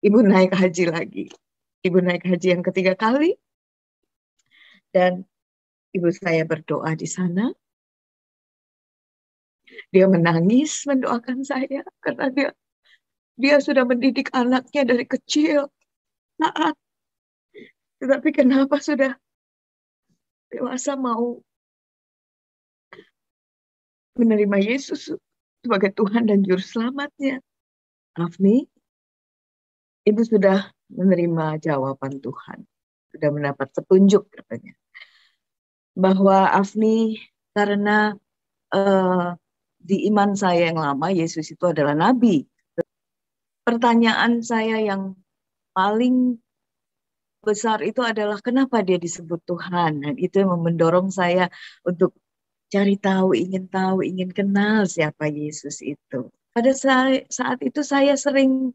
Ibu naik haji lagi. Ibu naik haji yang ketiga kali. Dan ibu saya berdoa di sana. Dia menangis mendoakan saya. Karena dia sudah mendidik anaknya dari kecil. Taat. Tetapi kenapa sudah dewasa mau menerima Yesus sebagai Tuhan dan Juru Selamatnya? Afni, ibu sudah menerima jawaban Tuhan. Sudah mendapat petunjuk katanya. Bahwa Afni, karena eh, di iman saya yang lama, Yesus itu adalah Nabi. Pertanyaan saya yang paling besar itu adalah kenapa dia disebut Tuhan. Dan itu yang mendorong saya untuk cari tahu, ingin kenal siapa Yesus itu. Pada saat itu saya sering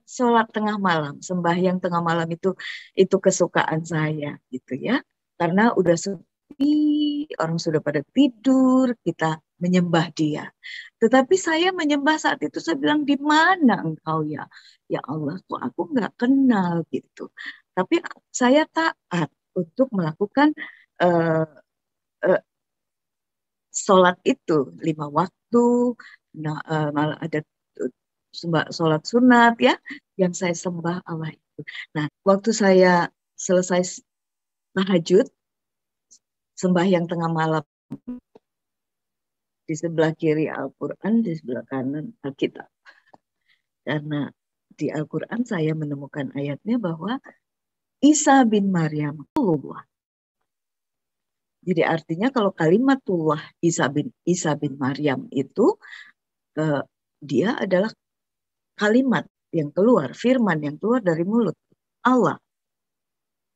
sholat tengah malam, sembahyang tengah malam itu kesukaan saya gitu ya. Karena udah sepi, orang sudah pada tidur, kita menyembah Dia. Tetapi saya menyembah saat itu saya bilang di mana Engkau ya? Ya Allah, kok aku nggak kenal gitu. Tapi saya taat untuk melakukan eh, eh, sholat itu 5 waktu. Nah, malah ada sholat sunat ya yang saya sembah Allah itu. Nah, waktu saya selesai tahajud, sembahyang tengah malam, di sebelah kiri Al-Quran, di sebelah kanan Alkitab. Karena di Al-Quran saya menemukan ayatnya bahwa Isa bin Maryam Allah. Jadi artinya kalau kalimatullah Isa bin Maryam itu eh, dia adalah kalimat yang keluar, firman yang keluar dari mulut Allah.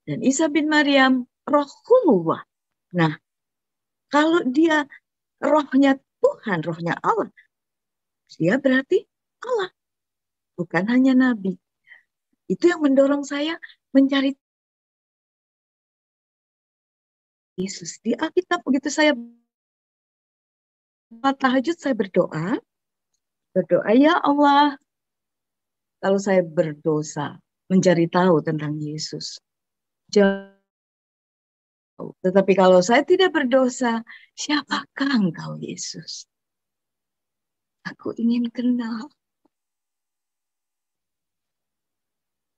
Dan Isa bin Maryam Rohullah. Nah, kalau dia rohnya Tuhan, rohnya Allah, dia berarti Allah, bukan hanya Nabi. Itu yang mendorong saya mencari Yesus. Di Alkitab begitu saya tahajud, saya berdoa ya Allah, kalau saya berdosa, mencari tahu tentang Yesus. Jauh. Tetapi kalau saya tidak berdosa, siapakah Engkau Yesus? Aku ingin kenal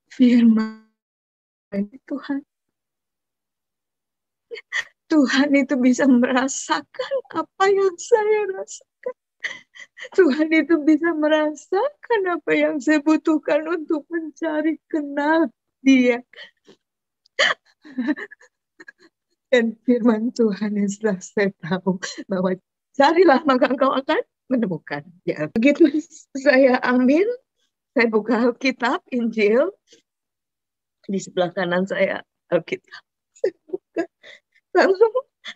firman Tuhan. Tuhan itu bisa merasakan apa yang saya rasakan. Tuhan itu bisa merasakan apa yang saya butuhkan untuk mencari kenal Dia. Dan firman Tuhan yang setelah saya tahu bahwa carilah maka engkau akan menemukan. Ya, begitu saya ambil, saya buka Alkitab, Injil, di sebelah kanan saya Alkitab. Saya buka, langsung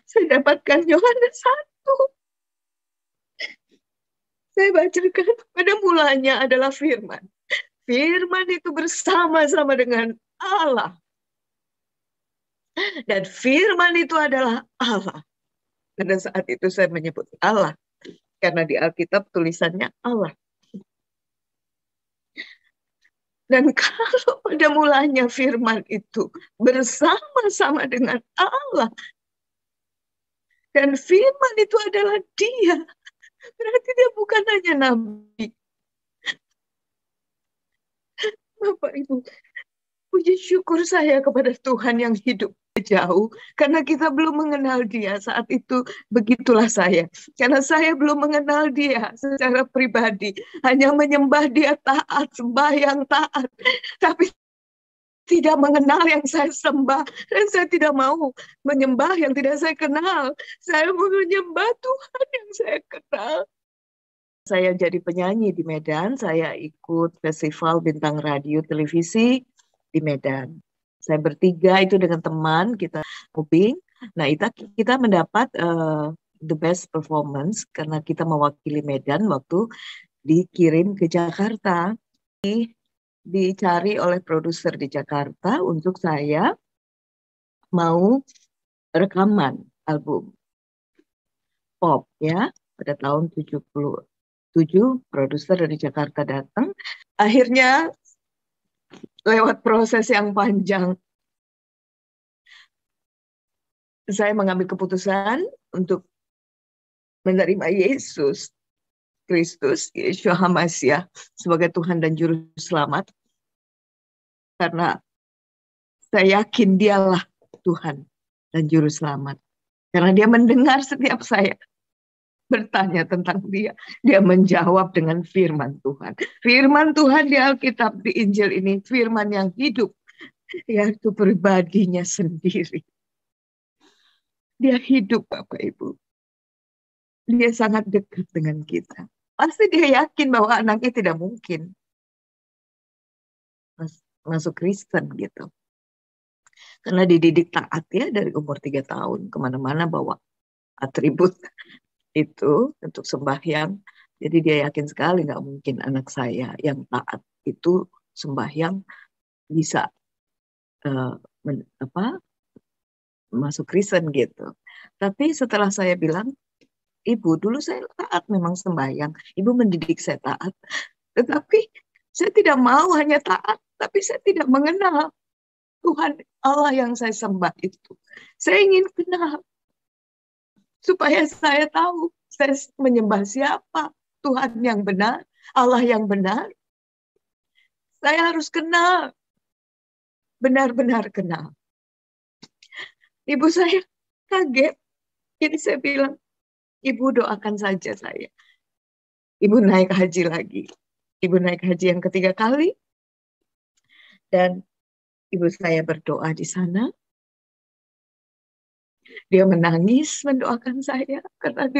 saya dapatkan Yohanes 1. Saya bacakan, pada mulanya adalah firman. Firman itu bersama-sama dengan Allah. Dan firman itu adalah Allah. Pada saat itu saya menyebut Allah. Karena di Alkitab tulisannya Allah. Dan kalau pada mulanya firman itu bersama-sama dengan Allah. Dan firman itu adalah Dia. Berarti Dia bukan hanya Nabi. Bapak Ibu, puji syukur saya kepada Tuhan yang hidup jauh. Karena kita belum mengenal Dia saat itu. Begitulah saya. Karena saya belum mengenal Dia secara pribadi. Hanya menyembah Dia taat, sembahyang taat. Tapi tidak mengenal yang saya sembah. Dan saya tidak mau menyembah yang tidak saya kenal. Saya mau menyembah Tuhan yang saya kenal. Saya jadi penyanyi di Medan, saya ikut festival bintang radio televisi di Medan. Saya bertiga itu dengan teman, kita mobbing. Nah, itu kita mendapat the best performance karena kita mewakili Medan waktu dikirim ke Jakarta. Dicari oleh produser di Jakarta untuk saya mau rekaman album pop ya pada tahun 70 produser dari Jakarta datang. Akhirnya lewat proses yang panjang, saya mengambil keputusan untuk menerima Yesus Kristus, Yeshua HaMashiach sebagai Tuhan dan Juru Selamat. Karena saya yakin dialah Tuhan dan Juru Selamat. Karena dia mendengar setiap saya bertanya tentang dia. Dia menjawab dengan firman Tuhan. Firman Tuhan di Alkitab, di Injil ini, firman yang hidup, yaitu pribadinya sendiri. Dia hidup, Bapak Ibu. Dia sangat dekat dengan kita. Pasti dia yakin bahwa anaknya tidak mungkin masuk Kristen gitu. Karena dididik taat ya dari umur 3 tahun. Kemana-mana bawa atribut itu untuk sembahyang. Jadi dia yakin sekali nggak mungkin anak saya yang taat itu sembahyang bisa masuk Kristen gitu. Tapi setelah saya bilang, Ibu, dulu saya taat memang sembahyang. Ibu mendidik saya taat. Tetapi saya tidak mau hanya taat, tapi saya tidak mengenal Tuhan Allah yang saya sembah itu. Saya ingin kenal. Supaya saya tahu saya menyembah siapa. Tuhan yang benar, Allah yang benar. Saya harus kenal. Benar-benar kenal. Ibu saya kaget. Jadi saya bilang, Ibu doakan saja saya. Ibu naik haji lagi. Ibu naik haji yang ketiga kali. Dan ibu saya berdoa di sana. Dia menangis mendoakan saya. Karena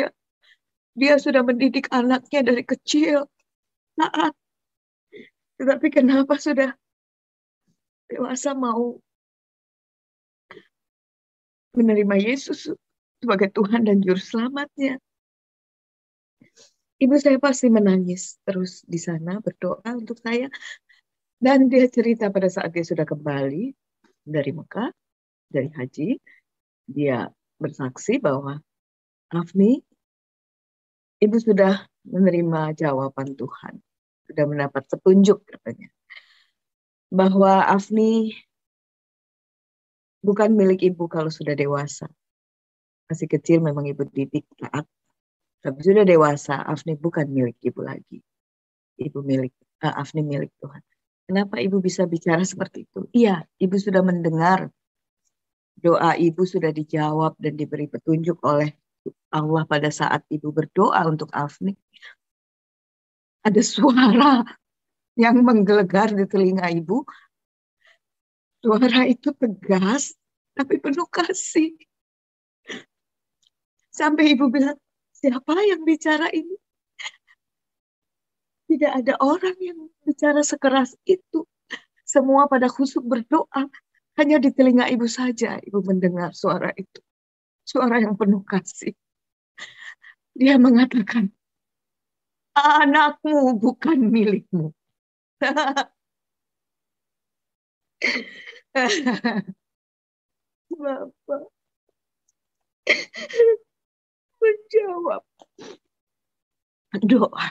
dia sudah mendidik anaknya dari kecil. Taat. Tetapi kenapa sudah dewasa mau menerima Yesus sebagai Tuhan dan Juru Selamatnya. Ibu saya pasti menangis terus di sana berdoa untuk saya. Dan dia cerita pada saat dia sudah kembali dari Mekah, dari haji, dia bersaksi bahwa Afni, ibu sudah menerima jawaban Tuhan. Sudah mendapat petunjuk katanya. Bahwa Afni bukan milik ibu kalau sudah dewasa. Masih kecil memang ibu didik taat. Tapi sudah dewasa, Afni bukan milik ibu lagi. Afni milik Tuhan. Kenapa ibu bisa bicara seperti itu? Iya, ibu sudah mendengar doa ibu sudah dijawab dan diberi petunjuk oleh Allah pada saat ibu berdoa untuk Afni. Ada suara yang menggelegar di telinga ibu. Suara itu tegas, tapi penuh kasih. Sampai ibu bilang, siapa yang bicara ini? Tidak ada orang yang bicara sekeras itu. Semua pada khusyuk berdoa. Hanya di telinga ibu saja ibu mendengar suara itu. Suara yang penuh kasih. Dia mengatakan, anakmu bukan milikmu. Bapak menjawab doa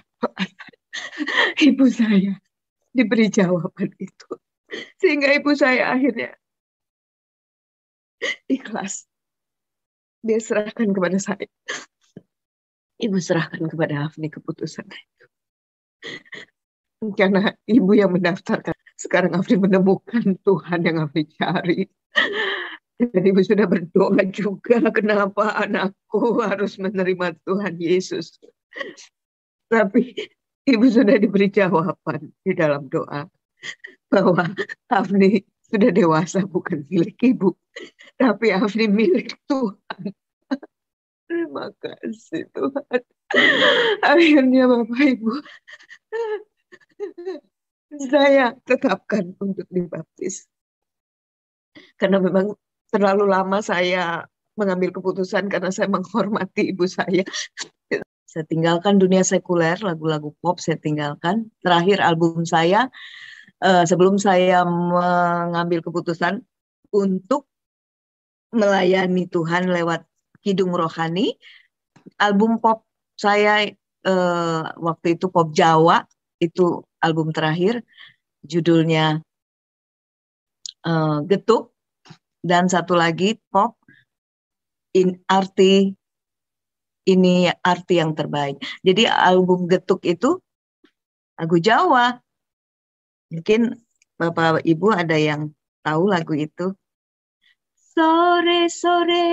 ibu saya, diberi jawaban itu. Sehingga ibu saya akhirnya ikhlas. Dia serahkan kepada saya. Ibu serahkan kepada Afni keputusan itu. Karena ibu yang mendaftarkan. Sekarang Afni menemukan Tuhan yang Afni cari. Dan ibu sudah berdoa juga, kenapa anakku harus menerima Tuhan Yesus. Tapi ibu sudah diberi jawaban di dalam doa. Bahwa Afni sudah dewasa, bukan milik ibu. Tapi Afni milik Tuhan. Terima kasih Tuhan. Akhirnya Bapak Ibu, saya tetapkan untuk dibaptis. Karena memang terlalu lama saya mengambil keputusan karena saya menghormati ibu saya. Saya tinggalkan dunia sekuler, lagu-lagu pop saya tinggalkan. Terakhir album saya, sebelum saya mengambil keputusan untuk melayani Tuhan lewat Kidung Rohani, album pop saya waktu itu pop Jawa, itu album terakhir, judulnya Getuk, dan satu lagi pop, ini arti yang terbaik. Jadi album Getuk itu lagu Jawa. Mungkin Bapak Ibu ada yang tahu lagu itu. Sore-sore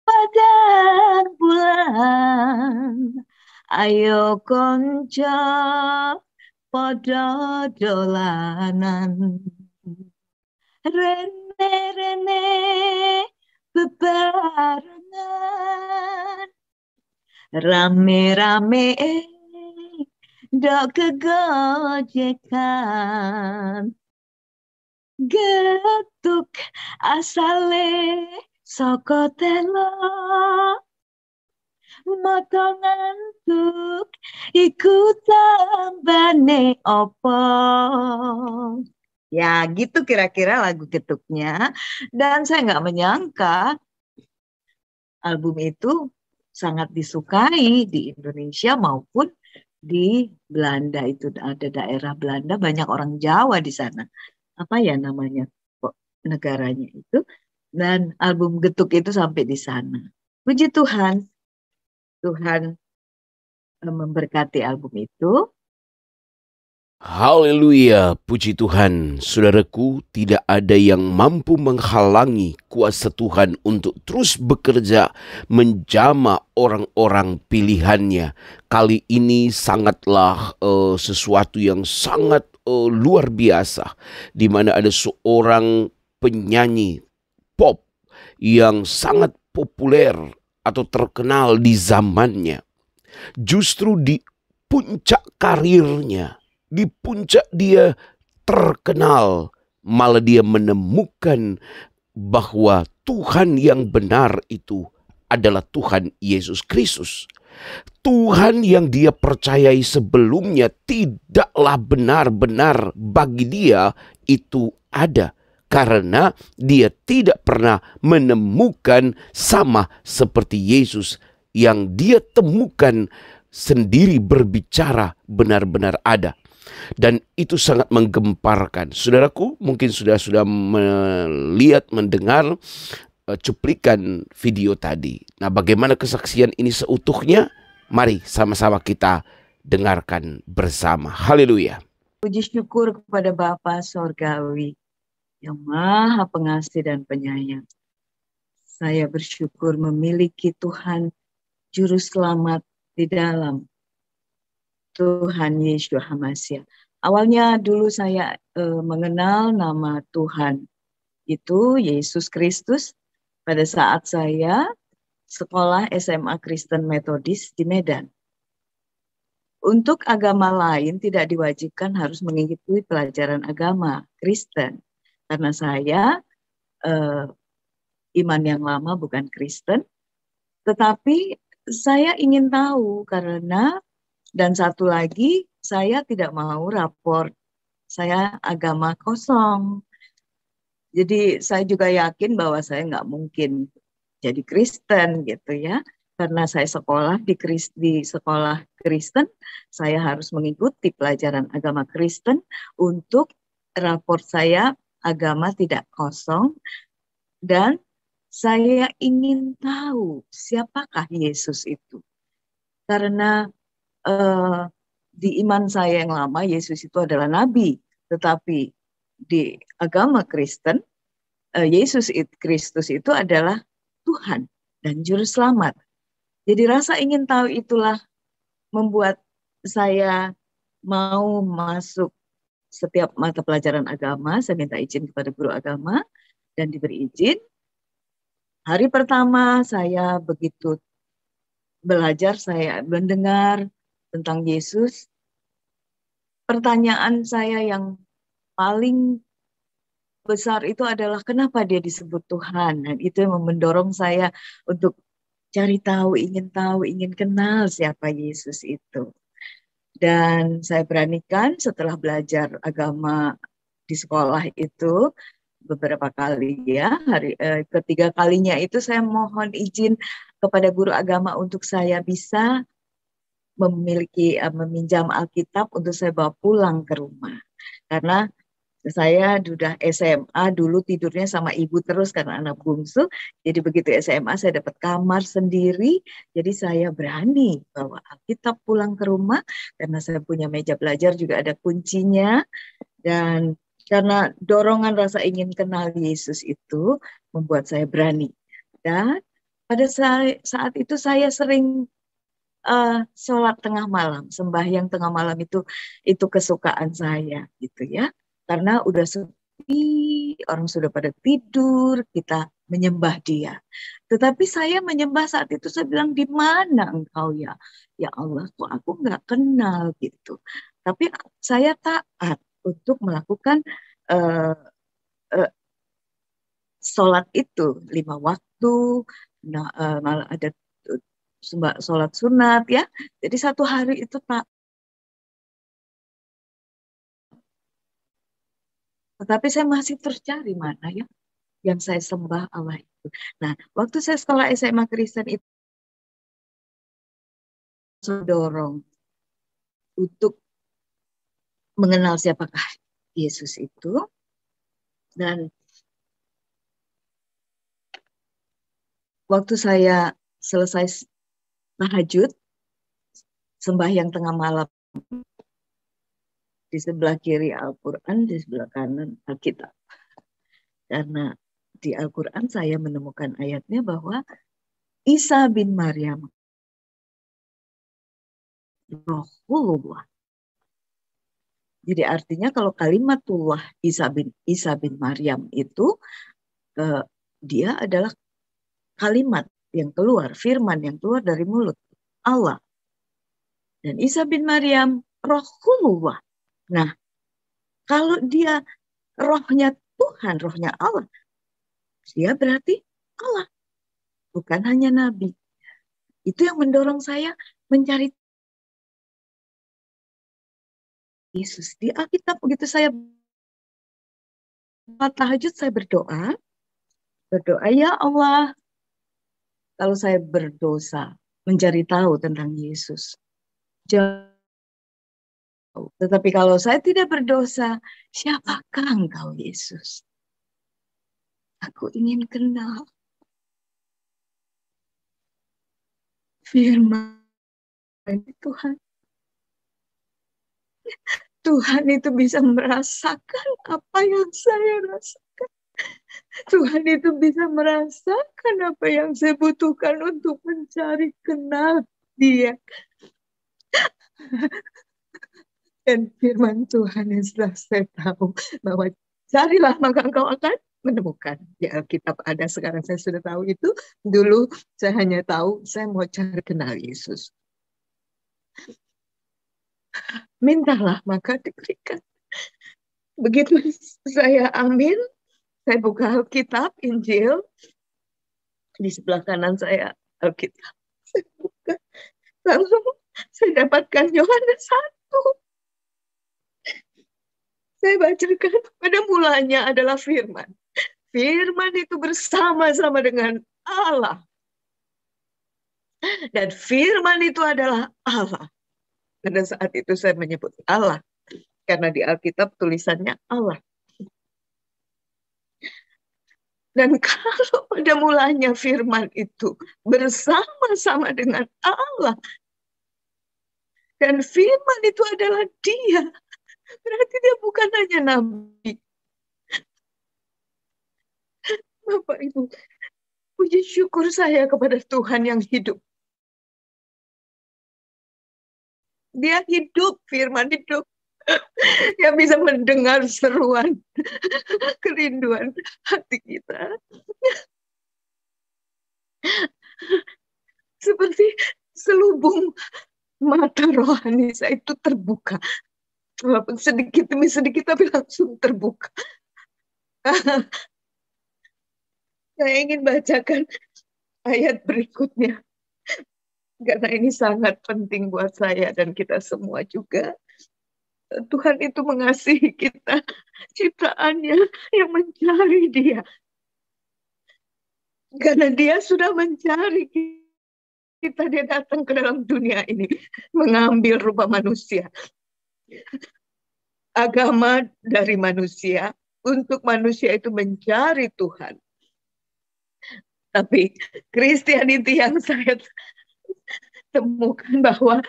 padang bulan, ayo konco podo dolanan, rene-rene bebarengan, rame-rame dok kegojekan, getuk asale saka telo, moto ngantuk iku tambane opo. Ya gitu kira-kira lagu getuknya. Dan saya nggak menyangka album itu sangat disukai di Indonesia maupun di Belanda. Itu ada daerah Belanda, banyak orang Jawa di sana. Apa ya namanya kok negaranya itu. Dan album Getuk itu sampai di sana. Puji Tuhan, Tuhan memberkati album itu. Haleluya, puji Tuhan. Saudaraku, tidak ada yang mampu menghalangi kuasa Tuhan untuk terus bekerja menjamah orang-orang pilihannya. Kali ini sangatlah sesuatu yang sangat luar biasa, di mana ada seorang penyanyi pop yang sangat populer atau terkenal di zamannya. Justru di puncak karirnya, di puncak dia terkenal, malah dia menemukan bahwa Tuhan yang benar itu adalah Tuhan Yesus Kristus. Tuhan yang dia percayai sebelumnya tidaklah benar-benar bagi dia itu ada. Karena dia tidak pernah menemukan sama seperti Yesus yang dia temukan sendiri berbicara benar-benar ada. Dan itu sangat menggemparkan. Saudaraku mungkin sudah melihat, mendengar cuplikan video tadi. Nah, bagaimana kesaksian ini seutuhnya? Mari sama-sama kita dengarkan bersama. Haleluya. Puji syukur kepada Bapa Sorgawi yang Maha Pengasih dan Penyayang. Saya bersyukur memiliki Tuhan Juru Selamat di dalam Tuhan Yeshua HaMashiach. Awalnya dulu saya mengenal nama Tuhan itu Yesus Kristus pada saat saya sekolah SMA Kristen Metodis di Medan. Untuk agama lain tidak diwajibkan harus mengikuti pelajaran agama Kristen. Karena saya iman yang lama bukan Kristen. Tetapi saya ingin tahu karena, dan satu lagi, saya tidak mau rapor. Saya agama kosong. Jadi saya juga yakin bahwa saya nggak mungkin jadi Kristen gitu ya. Karena saya sekolah di sekolah Kristen, saya harus mengikuti pelajaran agama Kristen untuk rapor saya agama tidak kosong. Dan saya ingin tahu siapakah Yesus itu. Karena di iman saya yang lama, Yesus itu adalah nabi. Tetapi di agama Kristen, Yesus Kristus itu adalah Tuhan dan Juru Selamat. Jadi rasa ingin tahu itulah membuat saya mau masuk setiap mata pelajaran agama. Saya minta izin kepada guru agama dan diberi izin. Hari pertama saya begitu belajar, saya mendengar tentang Yesus. Pertanyaan saya yang paling besar itu adalah kenapa dia disebut Tuhan. Dan itu yang mendorong saya untuk cari tahu, ingin kenal siapa Yesus itu. Dan saya beranikan setelah belajar agama di sekolah itu beberapa kali ya, ketiga kalinya itu saya mohon izin kepada guru agama untuk saya bisa meminjam Alkitab untuk saya bawa pulang ke rumah. Karena saya sudah SMA dulu tidurnya sama ibu terus karena anak bungsu. Jadi begitu SMA saya dapat kamar sendiri. Jadi saya berani bawa Alkitab pulang ke rumah karena saya punya meja belajar juga ada kuncinya. Dan karena dorongan rasa ingin kenal Yesus itu membuat saya berani. Dan pada saat itu saya sering sholat tengah malam, sembahyang tengah malam itu kesukaan saya gitu ya. Karena udah sepi, orang sudah pada tidur, kita menyembah Dia. Tetapi saya menyembah saat itu saya bilang, di mana Engkau ya? Ya Allah, kok aku nggak kenal gitu. Tapi saya taat untuk melakukan uh, uh, sholat itu 5 waktu. Nah, malah ada sholat sunat ya. Jadi satu hari itu tak. Tetapi saya masih terus cari mana ya yang saya sembah Allah itu. Nah, waktu saya sekolah SMA Kristen itu saya dorong untuk mengenal siapakah Yesus itu. Dan waktu saya selesai tahajud, sembahyang tengah malam, di sebelah kiri Al-Quran, di sebelah kanan Alkitab. Karena di Al-Quran saya menemukan ayatnya bahwa Isa bin Maryam Rasulullah. Jadi artinya kalau kalimatullah Isa bin Maryam itu dia adalah kalimat yang keluar, firman yang keluar dari mulut Allah. Dan Isa bin Maryam Rasulullah. Nah, kalau dia rohnya Tuhan, rohnya Allah, dia berarti Allah, bukan hanya nabi. Itu yang mendorong saya mencari Yesus. Di Alkitab begitu saya tahajud, saya berdoa, ya Allah, kalau saya berdosa, mencari tahu tentang Yesus. Jauh. Tetapi kalau saya tidak berdosa, siapakah Engkau Yesus? Aku ingin kenal firman Tuhan. Tuhan itu bisa merasakan apa yang saya rasakan. Tuhan itu bisa merasakan apa yang saya butuhkan untuk mencari kenal Dia. Dan firman Tuhan yang setelah saya tahu bahwa carilah maka engkau akan menemukan. Di Alkitab ada, sekarang saya sudah tahu itu. Dulu saya hanya tahu saya mau cari kenal Yesus. Mintalah maka diberikan. Begitu saya ambil, saya buka Alkitab, Injil. Di sebelah kanan saya Alkitab. Saya buka. Langsung saya dapatkan Yohanes 1. Saya bacakan, pada mulanya adalah firman. Firman itu bersama-sama dengan Allah. Dan firman itu adalah Allah. Pada saat itu saya menyebut Allah. Karena di Alkitab tulisannya Allah. Dan kalau pada mulanya firman itu bersama-sama dengan Allah. Dan firman itu adalah Dia. Berarti Dia bukan hanya nabi. Bapak Ibu, puji syukur saya kepada Tuhan yang hidup. Dia hidup, firman hidup. Yang bisa mendengar seruan kerinduan hati kita. Seperti selubung mata rohani saya itu terbuka. Walaupun sedikit demi sedikit tapi langsung terbuka. Saya ingin bacakan ayat berikutnya. Karena ini sangat penting buat saya dan kita semua juga. Tuhan itu mengasihi kita, ciptaannya yang mencari Dia. Karena Dia sudah mencari kita. Dia datang ke dalam dunia ini mengambil rupa manusia, agama dari manusia, untuk manusia itu mencari Tuhan. Tapi Christianity yang saya temukan bahwa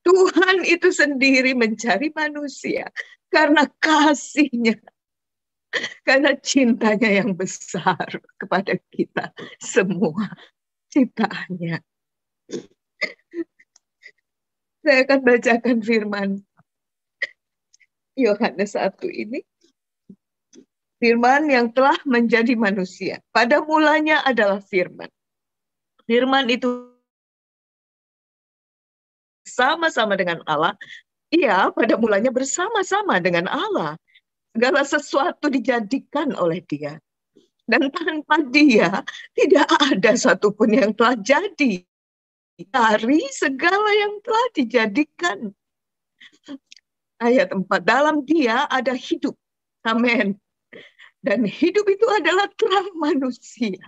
Tuhan itu sendiri mencari manusia karena kasihnya, karena cintanya yang besar kepada kita semua ciptaannya. Saya akan bacakan firman Yohanes 1 ini. Firman yang telah menjadi manusia. Pada mulanya adalah firman. Firman itu sama-sama dengan Allah. Ia pada mulanya bersama-sama dengan Allah. Segala sesuatu dijadikan oleh Dia. Dan tanpa Dia tidak ada satupun yang telah jadi. Dari segala yang telah dijadikan. Ayat 4. Dalam Dia ada hidup. Amin. Dan hidup itu adalah terang manusia.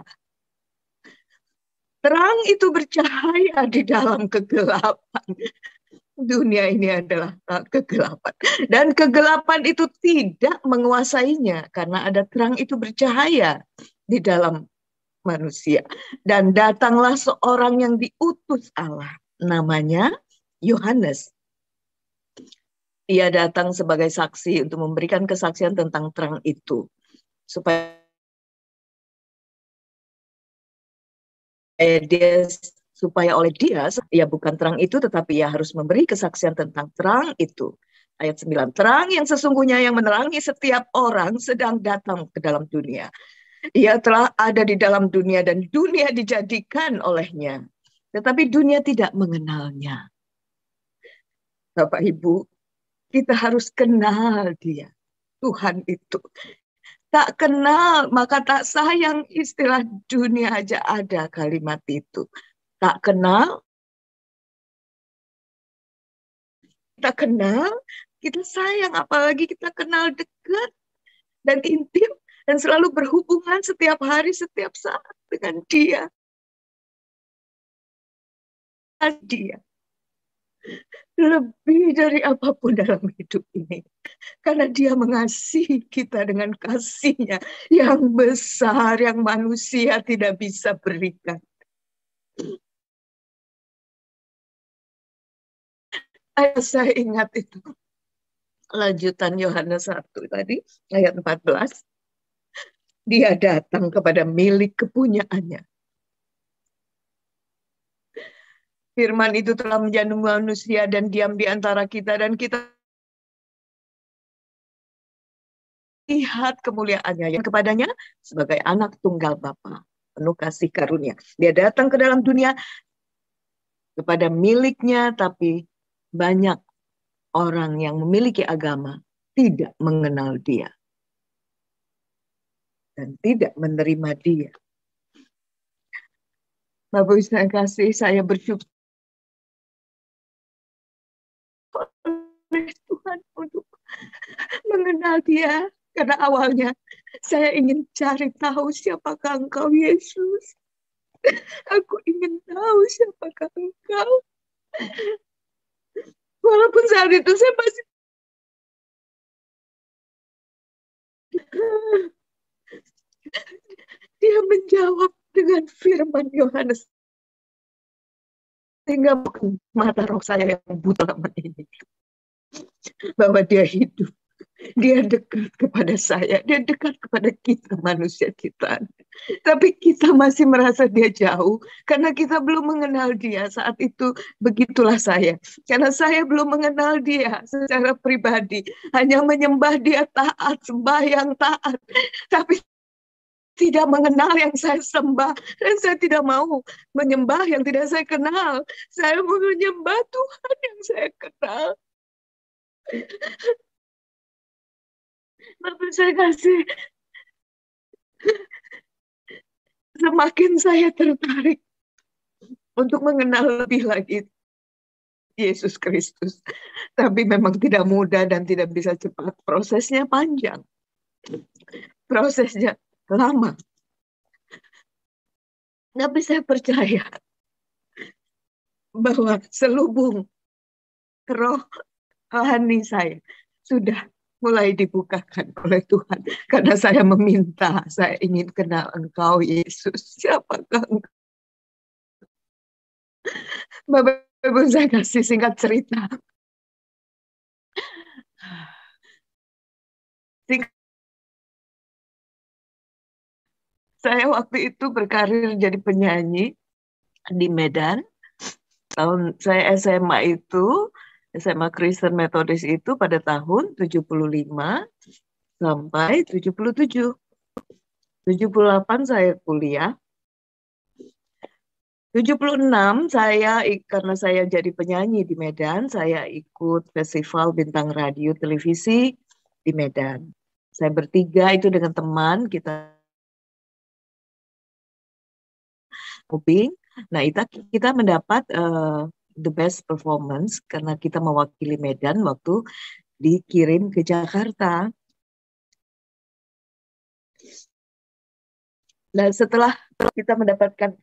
Terang itu bercahaya di dalam kegelapan. Dunia ini adalah kegelapan. Dan kegelapan itu tidak menguasainya. Karena ada terang itu bercahaya di dalam manusia. Dan datanglah seorang yang diutus Allah. Namanya Yohanes. Ia datang sebagai saksi untuk memberikan kesaksian tentang terang itu. Supaya oleh dia, ia bukan terang itu, tetapi ia harus memberi kesaksian tentang terang itu. Ayat 9, terang yang sesungguhnya yang menerangi setiap orang sedang datang ke dalam dunia. Ia telah ada di dalam dunia dan dunia dijadikan olehnya. Tetapi dunia tidak mengenalnya. Bapak Ibu, kita harus kenal Dia, Tuhan itu. Tak kenal, maka tak sayang. Istilah dunia aja ada kalimat itu. Tak kenal, kita kenal, kita sayang. Apalagi kita kenal dekat dan intim. Dan selalu berhubungan setiap hari, setiap saat dengan Dia. Dia. Lebih dari apapun dalam hidup ini. Karena Dia mengasihi kita dengan kasih-Nya yang besar, yang manusia tidak bisa berikan. Saya ingat itu. Lanjutan Yohanes 1 tadi, ayat 14. Dia datang kepada milik kepunyaannya. Firman itu telah menjadi manusia dan diam di antara kita, dan kita lihat kemuliaannya yang kepadanya sebagai anak tunggal Bapa, penuh kasih karunia. Dia datang ke dalam dunia kepada miliknya, tapi banyak orang yang memiliki agama tidak mengenal Dia dan tidak menerima Dia. Bapak Ibu saya kasih, saya bersyukur oleh Tuhan untuk mengenal Dia. Karena awalnya saya ingin cari tahu siapakah Engkau, Yesus. Aku ingin tahu siapakah Engkau. Walaupun saat itu saya masih Dia menjawab dengan firman Yohanes. Sehingga mata roh saya yang buta lama ini. Bahwa Dia hidup. Dia dekat kepada saya. Dia dekat kepada kita, manusia kita. Tapi kita masih merasa Dia jauh. Karena kita belum mengenal Dia. Saat itu begitulah saya. Karena saya belum mengenal Dia secara pribadi. Hanya menyembah Dia taat, sembahyang taat. Tapi tidak mengenal yang saya sembah. Dan saya tidak mau menyembah yang tidak saya kenal. Saya mau menyembah Tuhan yang saya kenal. Bapak saya kasih, semakin saya tertarik untuk mengenal lebih lagi Yesus Kristus. Tapi memang tidak mudah dan tidak bisa cepat. Prosesnya panjang. Prosesnya lama. Tapi saya percaya bahwa selubung rohani saya sudah mulai dibukakan oleh Tuhan. Karena saya meminta, saya ingin kenal Engkau, Yesus. Siapakah Engkau? Bapak Ibu, saya kasih singkat cerita. Saya waktu itu berkarir jadi penyanyi di Medan. Tahun saya SMA itu, SMA Kristen Metodis itu pada tahun 75 sampai 77. 78 saya kuliah. 76 saya karena saya jadi penyanyi di Medan, saya ikut festival bintang radio televisi di Medan. Saya bertiga itu dengan teman, kita Kuping. Nah, kita mendapat the best performance karena kita mewakili Medan waktu dikirim ke Jakarta. Nah, setelah kita mendapatkan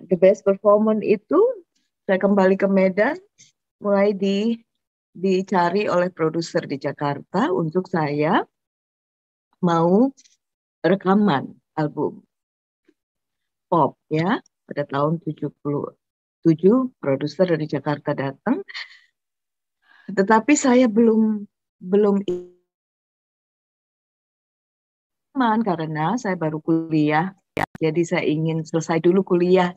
the best performance itu, saya kembali ke Medan, mulai dicari oleh produser di Jakarta untuk saya mau rekaman album pop ya. Pada tahun 77 produser dari Jakarta datang, tetapi saya belum iman karena saya baru kuliah. Jadi saya ingin selesai dulu kuliah.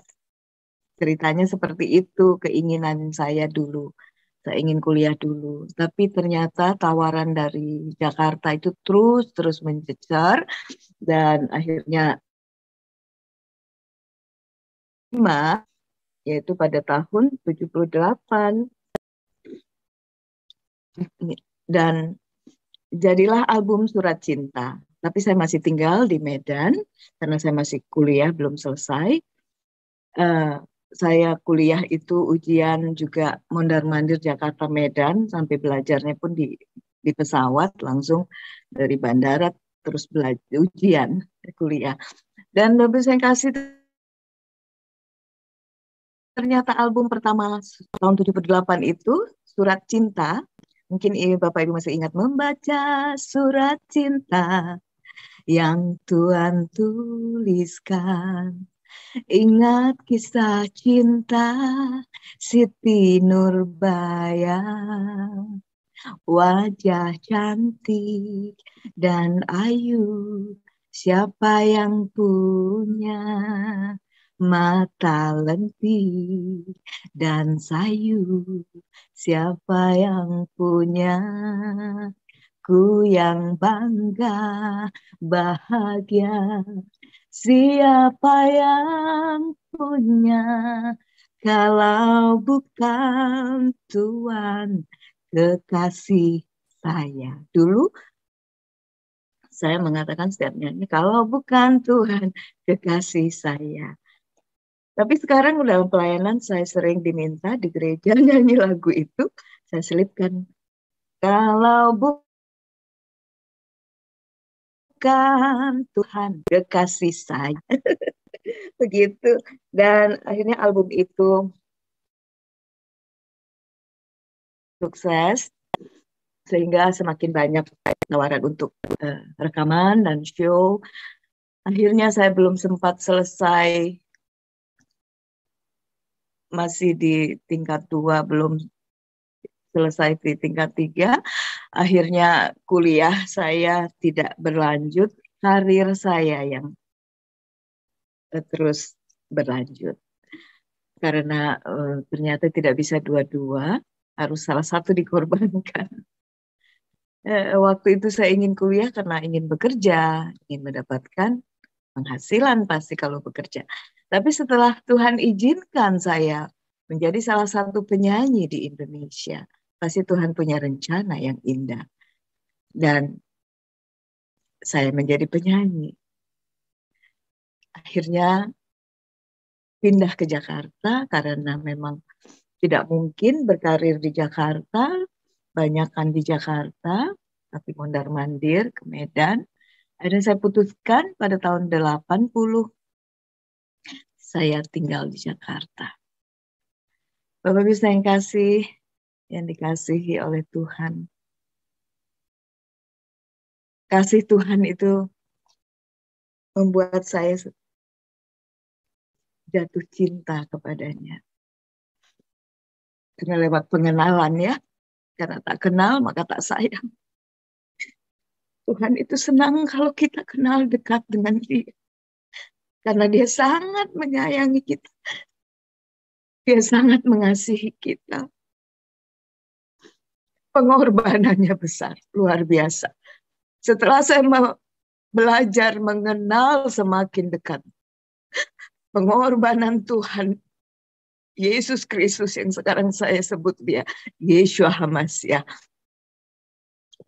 Ceritanya seperti itu, keinginan saya dulu. Saya ingin kuliah dulu. Tapi ternyata tawaran dari Jakarta itu terus mencecar dan akhirnya yaitu pada tahun 78 dan jadilah album Surat Cinta. Tapi saya masih tinggal di Medan karena saya masih kuliah belum selesai. Saya kuliah itu ujian juga mondar-mandir Jakarta Medan sampai belajarnya pun di pesawat langsung dari bandara terus belajar ujian kuliah. Dan lebih saya kasih ternyata album pertama tahun 78 itu Surat Cinta. Mungkin Bapak Ibu masih ingat membaca surat cinta yang Tuhan tuliskan. Ingat kisah cinta Siti Nurbaya, wajah cantik dan ayu, siapa yang punya mata lentik dan sayu, siapa yang punya ku yang bangga bahagia. Siapa yang punya kalau bukan Tuhan kekasih saya. Dulu saya mengatakan setiap nyanyi kalau bukan Tuhan kekasih saya. Tapi sekarang dalam pelayanan saya sering diminta di gereja nyanyi lagu itu. Saya selipkan kalau bukan Tuhan kekasih saya. Begitu. Dan akhirnya album itu sukses sehingga semakin banyak tawaran untuk rekaman dan show. Akhirnya saya belum sempat selesai, masih di tingkat 2, belum selesai di tingkat 3. Akhirnya kuliah saya tidak berlanjut, karir saya yang terus berlanjut. Karena ternyata tidak bisa dua-dua, harus salah satu dikorbankan. Waktu itu saya ingin kuliah karena ingin bekerja, ingin mendapatkan penghasilan pasti kalau bekerja. Tapi setelah Tuhan izinkan saya menjadi salah satu penyanyi di Indonesia, pasti Tuhan punya rencana yang indah. Dan saya menjadi penyanyi. Akhirnya pindah ke Jakarta karena memang tidak mungkin berkarir di Jakarta, banyakkan di Jakarta, tapi mondar-mandir ke Medan. Akhirnya saya putuskan pada tahun 80 saya tinggal di Jakarta. Bapak bisa yang dikasihi oleh Tuhan. Kasih Tuhan itu membuat saya jatuh cinta kepadanya. Karena lewat pengenalan ya. Karena tak kenal maka tak sayang. Tuhan itu senang kalau kita kenal dekat dengan Dia. Karena Dia sangat menyayangi kita. Dia sangat mengasihi kita. Pengorbanannya besar, luar biasa. Setelah saya belajar mengenal semakin dekat pengorbanan Tuhan Yesus Kristus yang sekarang saya sebut dia Yeshua HaMashiach.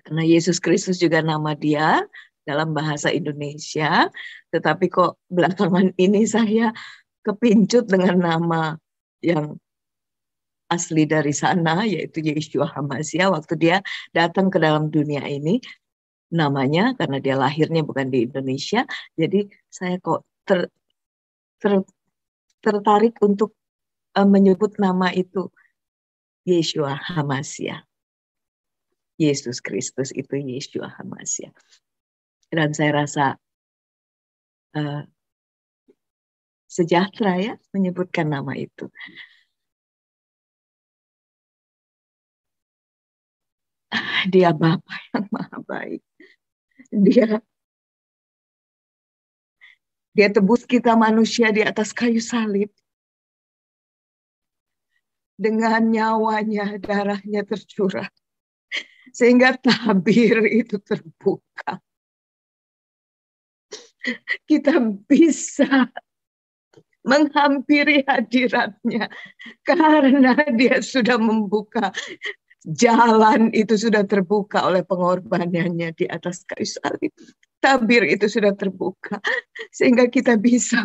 Karena Yesus Kristus juga nama dia dalam bahasa Indonesia, tetapi kok belakangan ini saya kepincut dengan nama yang asli dari sana, yaitu Yeshua HaMashiach. Waktu dia datang ke dalam dunia ini, namanya karena dia lahirnya bukan di Indonesia, jadi saya kok tertarik untuk menyebut nama itu Yeshua HaMashiach. Yesus Kristus itu Yeshua HaMashiach. Dan saya rasa sejahtera ya menyebutkan nama itu. Dia Bapa yang maha baik. Dia tebus kita manusia di atas kayu salib. Dengan nyawanya, darahnya tercurah. Sehingga tabir itu terbuka. Kita bisa menghampiri hadiratnya. Karena dia sudah membuka jalan, itu sudah terbuka oleh pengorbanannya di atas kayu salib. Tabir itu sudah terbuka. Sehingga kita bisa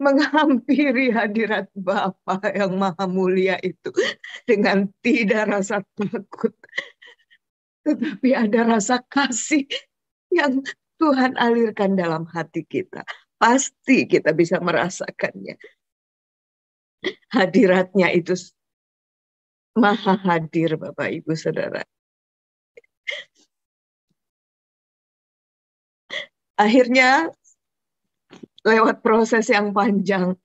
menghampiri hadirat Bapa yang maha mulia itu dengan tidak rasa takut. Tetapi ada rasa kasih yang Tuhan alirkan dalam hati kita. Pasti kita bisa merasakannya. Hadiratnya itu maha hadir, Bapak Ibu Saudara. Akhirnya lewat proses yang panjang,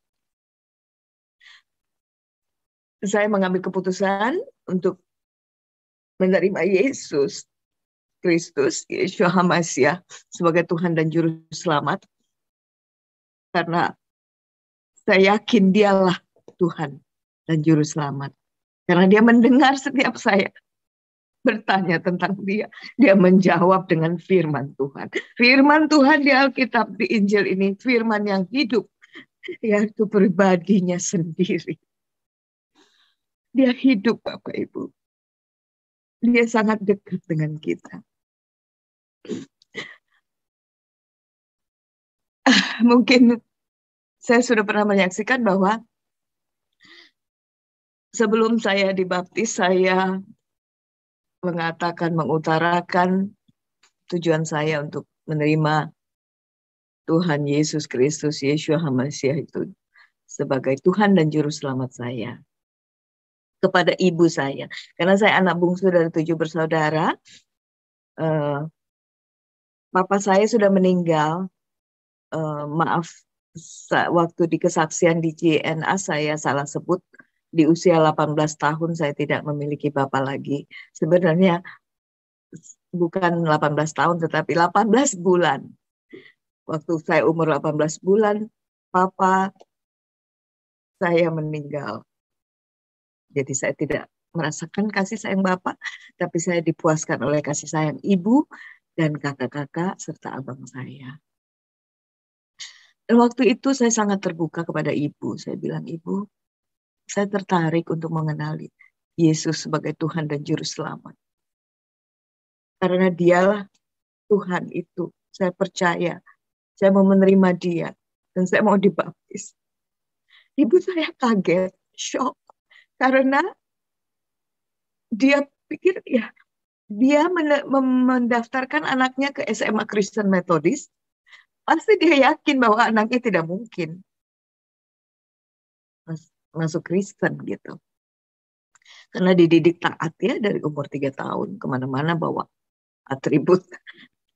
saya mengambil keputusan untuk menerima Yesus Kristus, Yeshua HaMashiach sebagai Tuhan dan Juru Selamat. Karena saya yakin dialah Tuhan dan Juru Selamat. Karena dia mendengar setiap saya bertanya tentang dia. Dia menjawab dengan firman Tuhan. Firman Tuhan di Alkitab, di Injil ini, firman yang hidup. Yaitu pribadinya sendiri. Dia hidup, Bapak Ibu. Dia sangat dekat dengan kita. Mungkin saya sudah pernah menyaksikan bahwa sebelum saya dibaptis, saya mengutarakan tujuan saya untuk menerima Tuhan Yesus Kristus, Yeshua HaMashiach itu sebagai Tuhan dan Juru Selamat saya. Kepada ibu saya. Karena saya anak bungsu dari 7 bersaudara. Papa saya sudah meninggal. Maaf, waktu di kesaksian di JNA saya salah sebut. Di usia 18 tahun saya tidak memiliki bapak lagi. Sebenarnya bukan 18 tahun tetapi 18 bulan. Waktu saya umur 18 bulan, papa saya meninggal. Jadi saya tidak merasakan kasih sayang bapak, tapi saya dipuaskan oleh kasih sayang ibu dan kakak-kakak serta abang saya. Dan waktu itu saya sangat terbuka kepada ibu. Saya bilang, ibu, saya tertarik untuk mengenali Yesus sebagai Tuhan dan Juru Selamat. Karena dialah Tuhan itu. Saya percaya. Saya mau menerima dia. Dan saya mau dibaptis. Ibu saya kaget, shock. Karena dia pikir ya, dia mendaftarkan anaknya ke SMA Kristen Metodis. Pasti dia yakin bahwa anaknya tidak mungkin masuk Kristen gitu. Karena dididik taat ya dari umur 3 tahun kemana-mana bawa atribut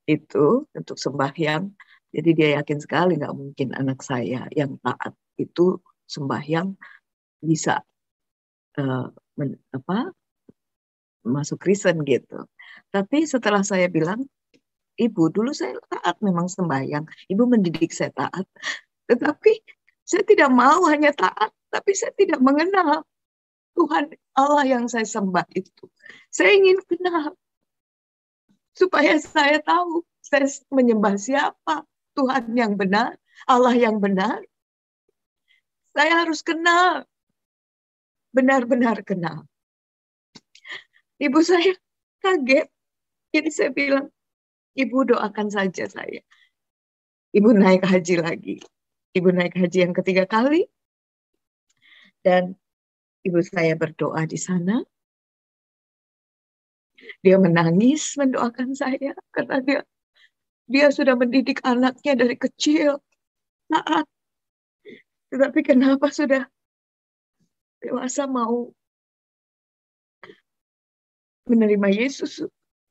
itu untuk sembahyang. Jadi dia yakin sekali nggak mungkin anak saya yang taat itu sembahyang bisa masuk Kristen gitu. Tapi setelah saya bilang, Ibu, dulu saya taat memang sembahyang. Ibu mendidik saya taat. Tetapi saya tidak mau hanya taat, tapi saya tidak mengenal Tuhan Allah yang saya sembah itu. Saya ingin kenal supaya saya tahu saya menyembah siapa, Tuhan yang benar, Allah yang benar. Saya harus kenal, benar-benar kenal. Ibu saya kaget. Jadi saya bilang, Ibu doakan saja saya. Ibu naik haji lagi. Ibu naik haji yang ketiga kali. Dan ibu saya berdoa di sana. Dia menangis mendoakan saya. Karena dia sudah mendidik anaknya dari kecil. Taat. Tetapi kenapa sudah dewasa mau menerima Yesus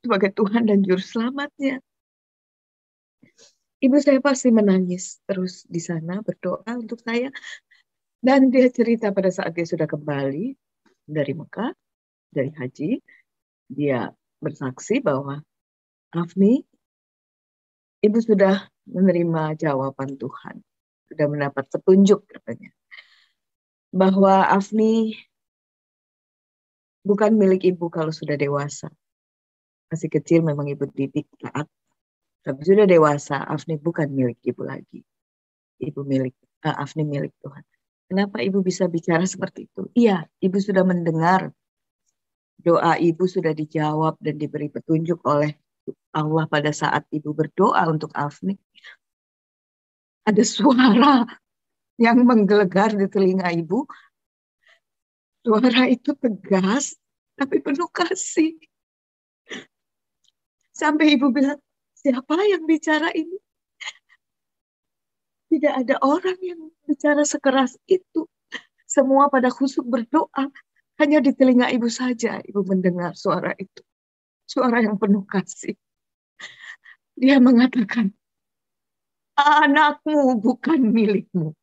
sebagai Tuhan dan Juru Selamatnya. Ibu saya pasti menangis terus di sana berdoa untuk saya. Dan dia cerita pada saat dia sudah kembali dari Mekah, dari haji, dia bersaksi bahwa Afni, Ibu sudah menerima jawaban Tuhan. Sudah mendapat petunjuk katanya. Bahwa Afni bukan milik Ibu kalau sudah dewasa. Masih kecil memang Ibu didik taat. Tapi sudah dewasa, Afni bukan milik Ibu lagi. Afni milik Tuhan. Kenapa Ibu bisa bicara seperti itu? Iya, Ibu sudah mendengar. Doa Ibu sudah dijawab dan diberi petunjuk oleh Allah pada saat Ibu berdoa untuk Afni. Ada suara yang menggelegar di telinga Ibu. Suara itu tegas, tapi penuh kasih. Sampai Ibu bilang, siapa yang bicara ini? Tidak ada orang yang bicara sekeras itu. Semua pada khusyuk berdoa. Hanya di telinga Ibu saja Ibu mendengar suara itu. Suara yang penuh kasih. Dia mengatakan, anakmu bukan milikmu.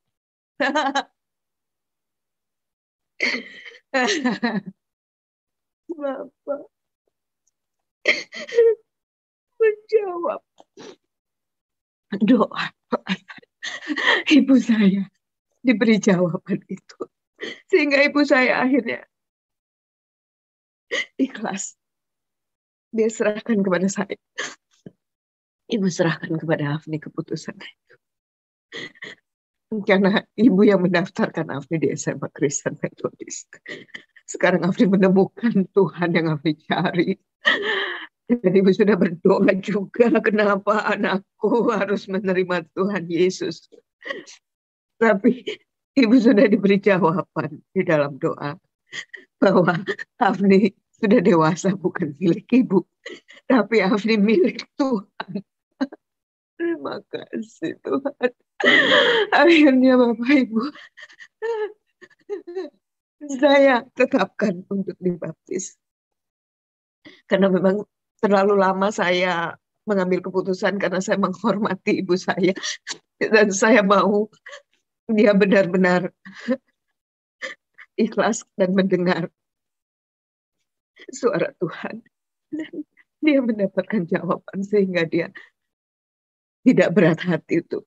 Bapak menjawab doa ibu saya, diberi jawaban itu. Sehingga ibu saya akhirnya ikhlas. Dia serahkan kepada saya. Ibu serahkan kepada Afni keputusan itu. Karena ibu yang mendaftarkan Afni di SMA Kristen Metodis. Sekarang Afni menemukan Tuhan yang Afni cari. Dan ibu sudah berdoa juga, kenapa anakku harus menerima Tuhan Yesus. Tapi ibu sudah diberi jawaban di dalam doa bahwa Afni sudah dewasa, bukan milik ibu, tapi Afni milik Tuhan. Terima kasih Tuhan. Akhirnya Bapak Ibu, saya tetapkan untuk dibaptis. Karena memang terlalu lama saya mengambil keputusan karena saya menghormati ibu saya. Dan saya mau dia benar-benar ikhlas dan mendengar suara Tuhan. Dan dia mendapatkan jawaban sehingga dia tidak berat hati untuk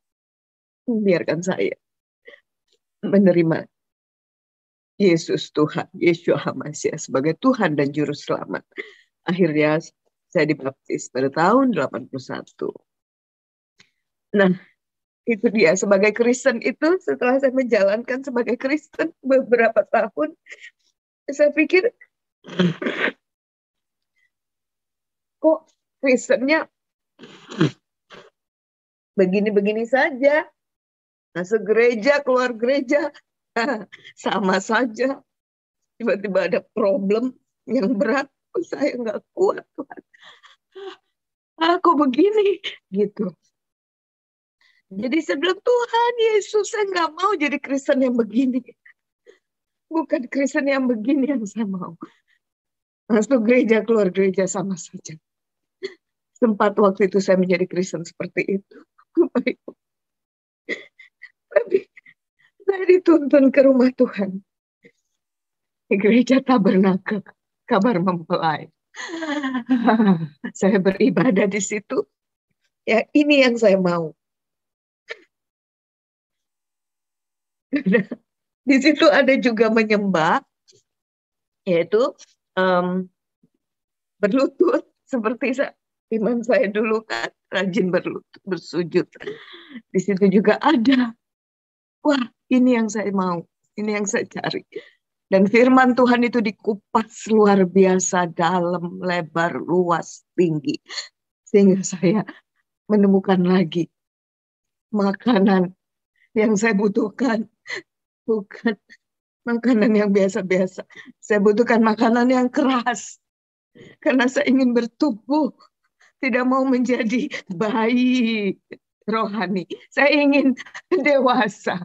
membiarkan saya menerima Yesus Tuhan, Yeshua HaMashiach sebagai Tuhan dan Juru Selamat. Akhirnya saya dibaptis pada tahun 81. Nah, itu dia sebagai Kristen itu setelah saya menjalankan sebagai Kristen beberapa tahun, saya pikir kok Kristennya begini-begini saja. Masuk gereja, keluar gereja, sama saja. Tiba-tiba ada problem yang berat, saya nggak kuat Tuhan. Kok begini? Gitu. Jadi saya bilang, Tuhan Yesus, saya nggak mau jadi Kristen yang begini. Bukan Kristen yang begini yang saya mau. Masuk gereja, keluar gereja sama saja. Sempat waktu itu saya menjadi Kristen seperti itu. Tapi saya dituntun ke rumah Tuhan. Di gereja Tabernakel, kabar mempelai. Saya beribadah di situ. Ya, ini yang saya mau. Di situ ada juga menyembah, yaitu berlutut seperti iman saya dulu kan rajin berlutut, bersujud. Di situ juga ada. Wah, ini yang saya mau, ini yang saya cari. Dan firman Tuhan itu dikupas luar biasa, dalam, lebar, luas, tinggi. Sehingga saya menemukan lagi makanan yang saya butuhkan. Bukan makanan yang biasa-biasa. Saya butuhkan makanan yang keras. Karena saya ingin bertumbuh. Tidak mau menjadi bayi rohani. Saya ingin dewasa.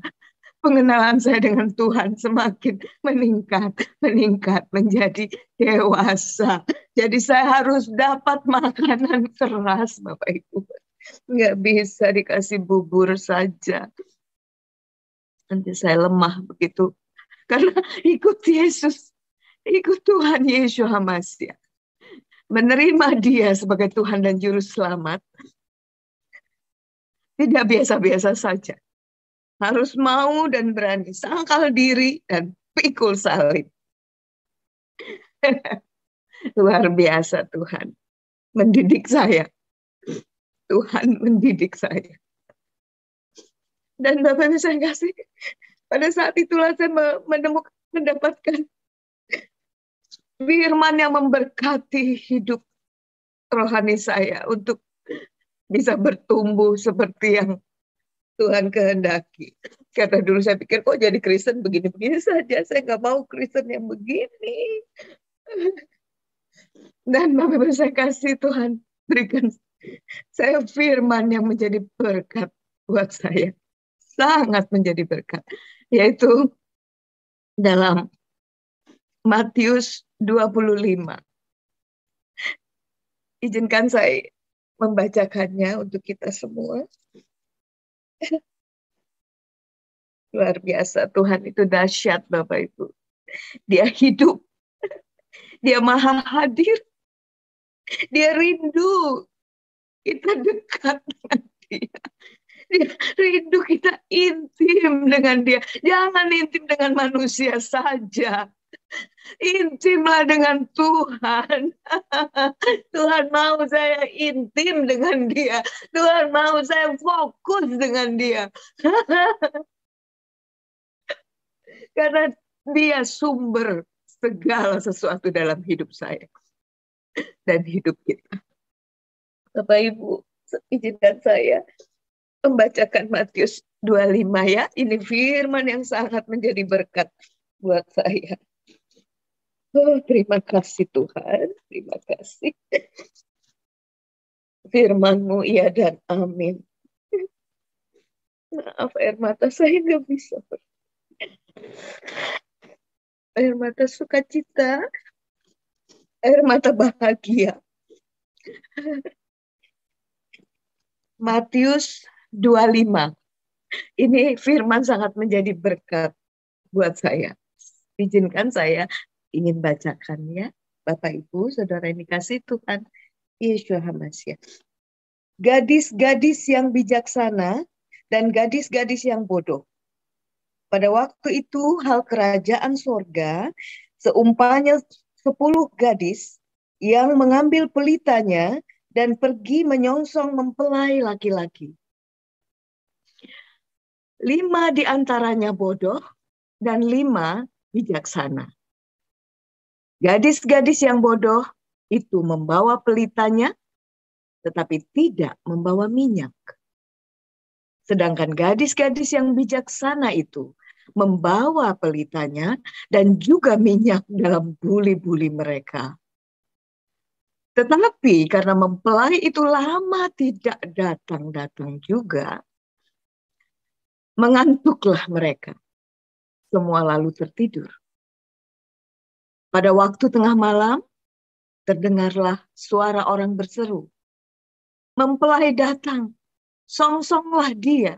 Pengenalan saya dengan Tuhan semakin meningkat menjadi dewasa. Jadi saya harus dapat makanan keras, Bapak Ibu. Nggak bisa dikasih bubur saja. Nanti saya lemah begitu. Karena ikut Yesus, ikut Tuhan Yesus HaMashiach. Menerima dia sebagai Tuhan dan Juru Selamat. Tidak biasa-biasa saja. Harus mau dan berani. Sangkal diri dan pikul salib. Luar biasa Tuhan. Mendidik saya. Tuhan mendidik saya. Dan Bapak Ibu saya kasih. Pada saat itulah saya mendapatkan firman yang memberkati hidup rohani saya untuk bisa bertumbuh seperti yang Tuhan kehendaki. Kata dulu saya pikir kok jadi Kristen begini-begini saja. Saya nggak mau Kristen yang begini. Dan Bapak Ibu saya kasih Tuhan berikan saya firman yang menjadi berkat buat saya. Sangat menjadi berkat. Yaitu dalam Matius 25. Izinkan saya membacakannya untuk kita semua. Luar biasa, Tuhan itu dahsyat Bapak Ibu. Dia hidup. Dia maha hadir. Dia rindu kita dekat dengan dia. Dia rindu kita intim dengan dia. Jangan intim dengan manusia saja. Intimlah dengan Tuhan. Tuhan mau saya intim dengan dia. Tuhan mau saya fokus dengan dia. Karena dia sumber segala sesuatu dalam hidup saya. Dan hidup kita. Bapak Ibu, izinkan saya membacakan Matius 25 ya. Ini firman yang sangat menjadi berkat buat saya. Oh, terima kasih Tuhan. Terima kasih. Firman-Mu iya dan amin. Maaf, air mata saya nggak bisa. Air mata sukacita. Air mata bahagia. Matius 25. Ini firman sangat menjadi berkat buat saya. Izinkan saya ingin bacakannya. Bapak Ibu, Saudara yang dikasih Tuhan Yesus HaMashiach. Gadis-gadis yang bijaksana dan gadis-gadis yang bodoh. Pada waktu itu hal kerajaan sorga seumpamanya 10 gadis yang mengambil pelitanya dan pergi menyongsong mempelai laki-laki. 5 di antaranya bodoh dan 5 bijaksana. Gadis-gadis yang bodoh itu membawa pelitanya tetapi tidak membawa minyak. Sedangkan gadis-gadis yang bijaksana itu membawa pelitanya dan juga minyak dalam buli-buli mereka. Tetapi karena mempelai itu lama tidak datang-datang juga, mengantuklah mereka. Semua lalu tertidur. Pada waktu tengah malam, terdengarlah suara orang berseru. Mempelai datang, songsonglah dia.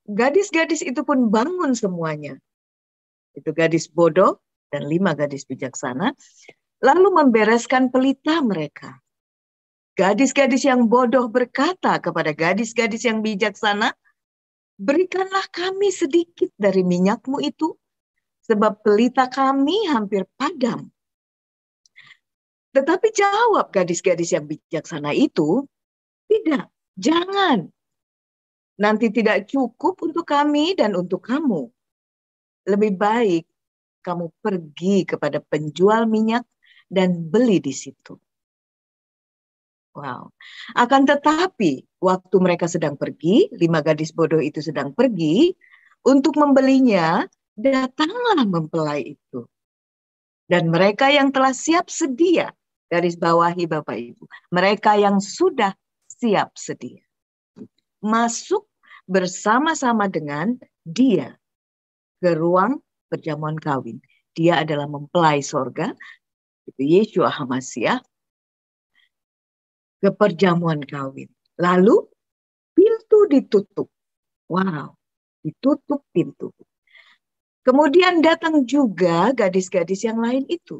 Gadis-gadis itu pun bangun semuanya. Itu gadis bodoh dan 5 gadis bijaksana, lalu membereskan pelita mereka. Gadis-gadis yang bodoh berkata kepada gadis-gadis yang bijaksana, berikanlah kami sedikit dari minyakmu itu, sebab pelita kami hampir padam. Tetapi jawab gadis-gadis yang bijaksana itu, tidak, jangan. Nanti tidak cukup untuk kami dan untuk kamu. Lebih baik kamu pergi kepada penjual minyak dan beli di situ. Wow. Akan tetapi, waktu mereka sedang pergi, 5 gadis bodoh itu sedang pergi, untuk membelinya, datanglah mempelai itu. Dan mereka yang telah siap sedia, garis bawahi Bapak Ibu, mereka yang sudah siap sedia, masuk bersama-sama dengan dia ke ruang perjamuan kawin. Dia adalah mempelai sorga, itu Yeshua HaMashiach, ke perjamuan kawin. Lalu pintu ditutup. Wow, ditutup pintu. Kemudian datang juga gadis-gadis yang lain itu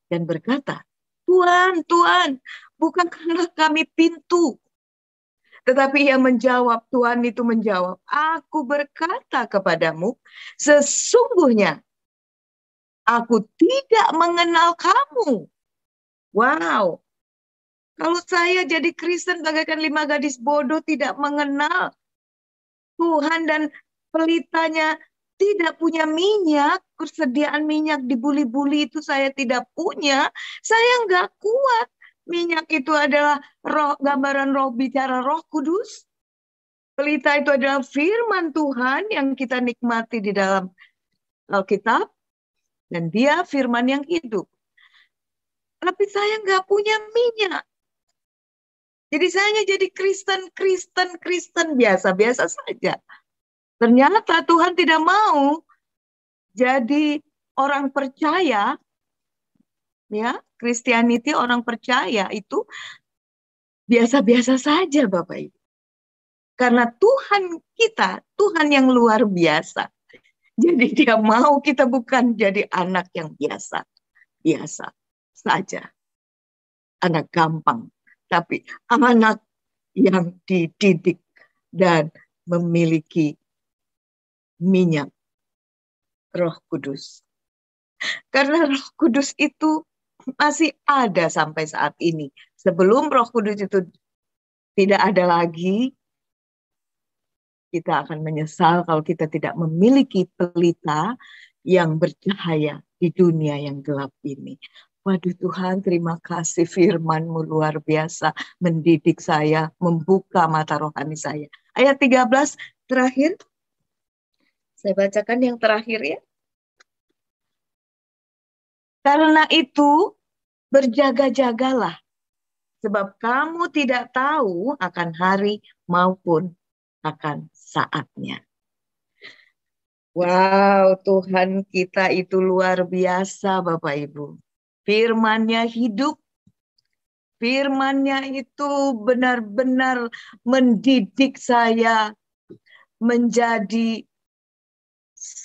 dan berkata, Tuan, Tuan, bukakanlah kami pintu. Tetapi ia menjawab, Tuhan itu menjawab, aku berkata kepadamu, sesungguhnya aku tidak mengenal kamu. Wow, kalau saya jadi Kristen bagaikan 5 gadis bodoh tidak mengenal Tuhan dan pelitanya tidak punya minyak, persediaan minyak dibuli-buli itu saya tidak punya, saya nggak kuat. Minyak itu adalah roh, gambaran roh bicara Roh Kudus. Pelita itu adalah firman Tuhan yang kita nikmati di dalam Alkitab. Dan dia firman yang hidup. Tapi saya nggak punya minyak. Jadi saya jadi Kristen biasa-biasa saja. Ternyata Tuhan tidak mau jadi orang percaya, ya, Christianity orang percaya itu biasa-biasa saja Bapak Ibu. Karena Tuhan kita, Tuhan yang luar biasa. Jadi dia mau kita bukan jadi anak yang biasa saja. Anak gampang, tapi anak yang dididik dan memiliki minyak Roh Kudus. Karena Roh Kudus itu masih ada sampai saat ini. Sebelum Roh Kudus itu tidak ada lagi, kita akan menyesal kalau kita tidak memiliki pelita yang bercahaya di dunia yang gelap ini. Waduh Tuhan, terima kasih firman-Mu luar biasa mendidik saya, membuka mata rohani saya. Ayat 13 terakhir, saya bacakan yang terakhir ya. Karena itu berjaga-jagalah, sebab kamu tidak tahu akan hari maupun akan saatnya. Wow, Tuhan kita itu luar biasa Bapak Ibu. Firman-Nya hidup, firman-Nya itu benar-benar mendidik saya menjadi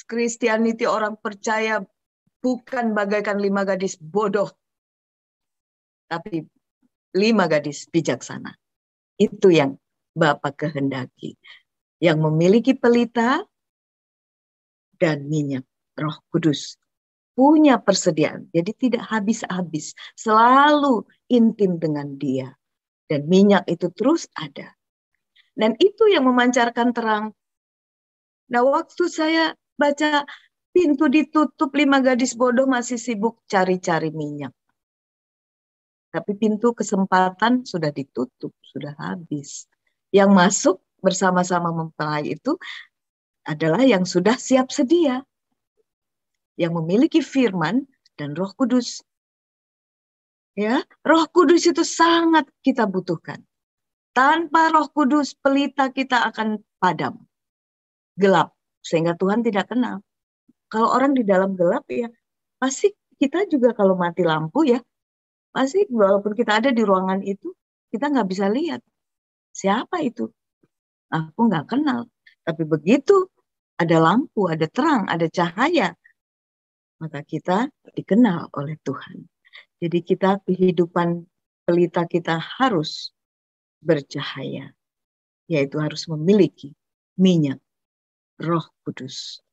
Christianity orang percaya bukan bagaikan 5 gadis bodoh, tapi 5 gadis bijaksana. Itu yang Bapak kehendaki. Yang memiliki pelita dan minyak Roh Kudus. Punya persediaan. Jadi tidak habis-habis. Selalu intim dengan dia. Dan minyak itu terus ada. Dan itu yang memancarkan terang. Nah waktu saya baca pintu ditutup 5 gadis bodoh masih sibuk cari-cari minyak. Tapi pintu kesempatan sudah ditutup, sudah habis. Yang masuk bersama-sama mempelai itu adalah yang sudah siap sedia. Yang memiliki firman dan Roh Kudus. Ya, Roh Kudus itu sangat kita butuhkan. Tanpa Roh Kudus, pelita kita akan padam, gelap, sehingga Tuhan tidak kenal. Kalau orang di dalam gelap ya pasti kita juga kalau mati lampu ya, masih walaupun kita ada di ruangan itu, kita nggak bisa lihat siapa itu. Aku nggak kenal. Tapi begitu ada lampu, ada terang, ada cahaya, maka kita dikenal oleh Tuhan. Jadi kita kehidupan pelita kita harus bercahaya, yaitu harus memiliki minyak Roh Kudus.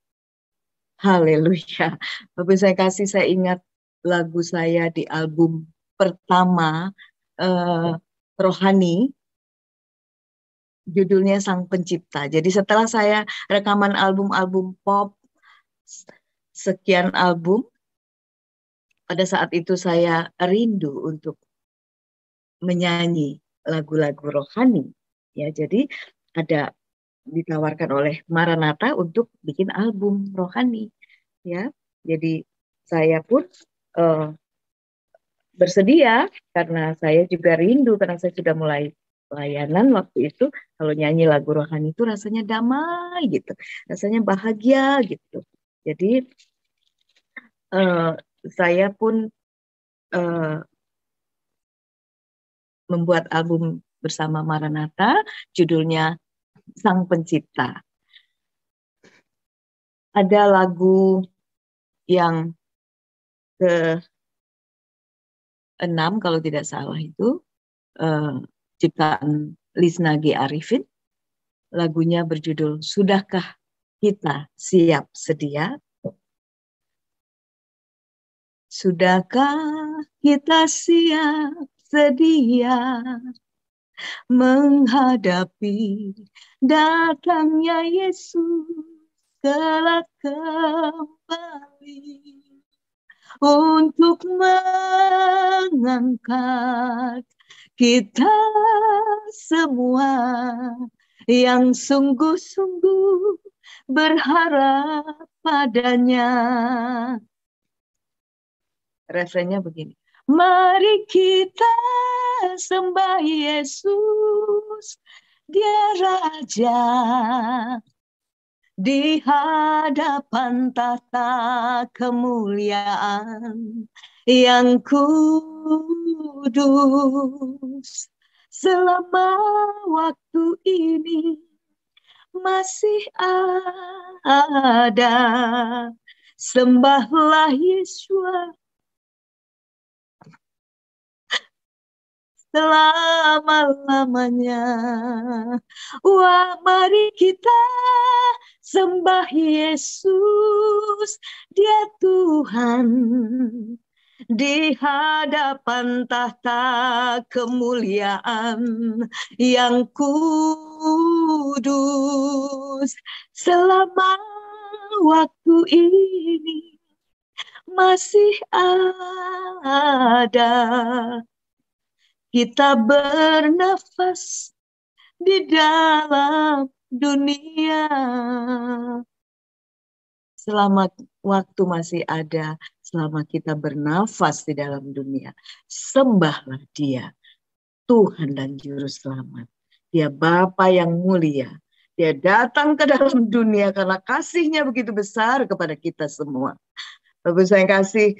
Haleluya. Bapak saya kasih, saya ingat lagu saya di album pertama Rohani, judulnya Sang Pencipta. Jadi setelah saya rekaman album-album pop, sekian album, pada saat itu saya rindu untuk menyanyi lagu-lagu rohani. Ya, jadi ada ditawarkan oleh Maranatha untuk bikin album rohani. Ya, jadi saya pun uh, bersedia karena saya juga rindu, karena saya sudah mulai layanan waktu itu. Kalau nyanyi lagu rohani itu rasanya damai gitu, rasanya bahagia gitu. Jadi uh, saya pun uh, membuat album bersama Maranatha, judulnya Sang Pencipta. Ada lagu yang ke-6 kalau tidak salah itu, ciptaan Lisna G. Arifin. Lagunya berjudul Sudahkah Kita Siap Sedia? Sudahkah kita siap sedia menghadapi datangnya Yesus kelak kembali untuk mengangkat kita semua yang sungguh-sungguh berharap padanya. Refrennya begini. Mari kita sembah Yesus, Dia Raja. Di hadapan tahta kemuliaan yang kudus. Selama waktu ini masih ada, sembahlah Yesus selama-lamanya. Wah, mari kita sembah Yesus, Dia Tuhan. Di hadapan tahta kemuliaan yang kudus. Selama waktu ini masih ada, kita bernafas di dalam dunia. Selama waktu masih ada, selama kita bernafas di dalam dunia, sembahlah Dia, Tuhan dan Juru Selamat. Dia Bapa yang mulia. Dia datang ke dalam dunia karena kasih-Nya begitu besar kepada kita semua. Bapak saya kasih,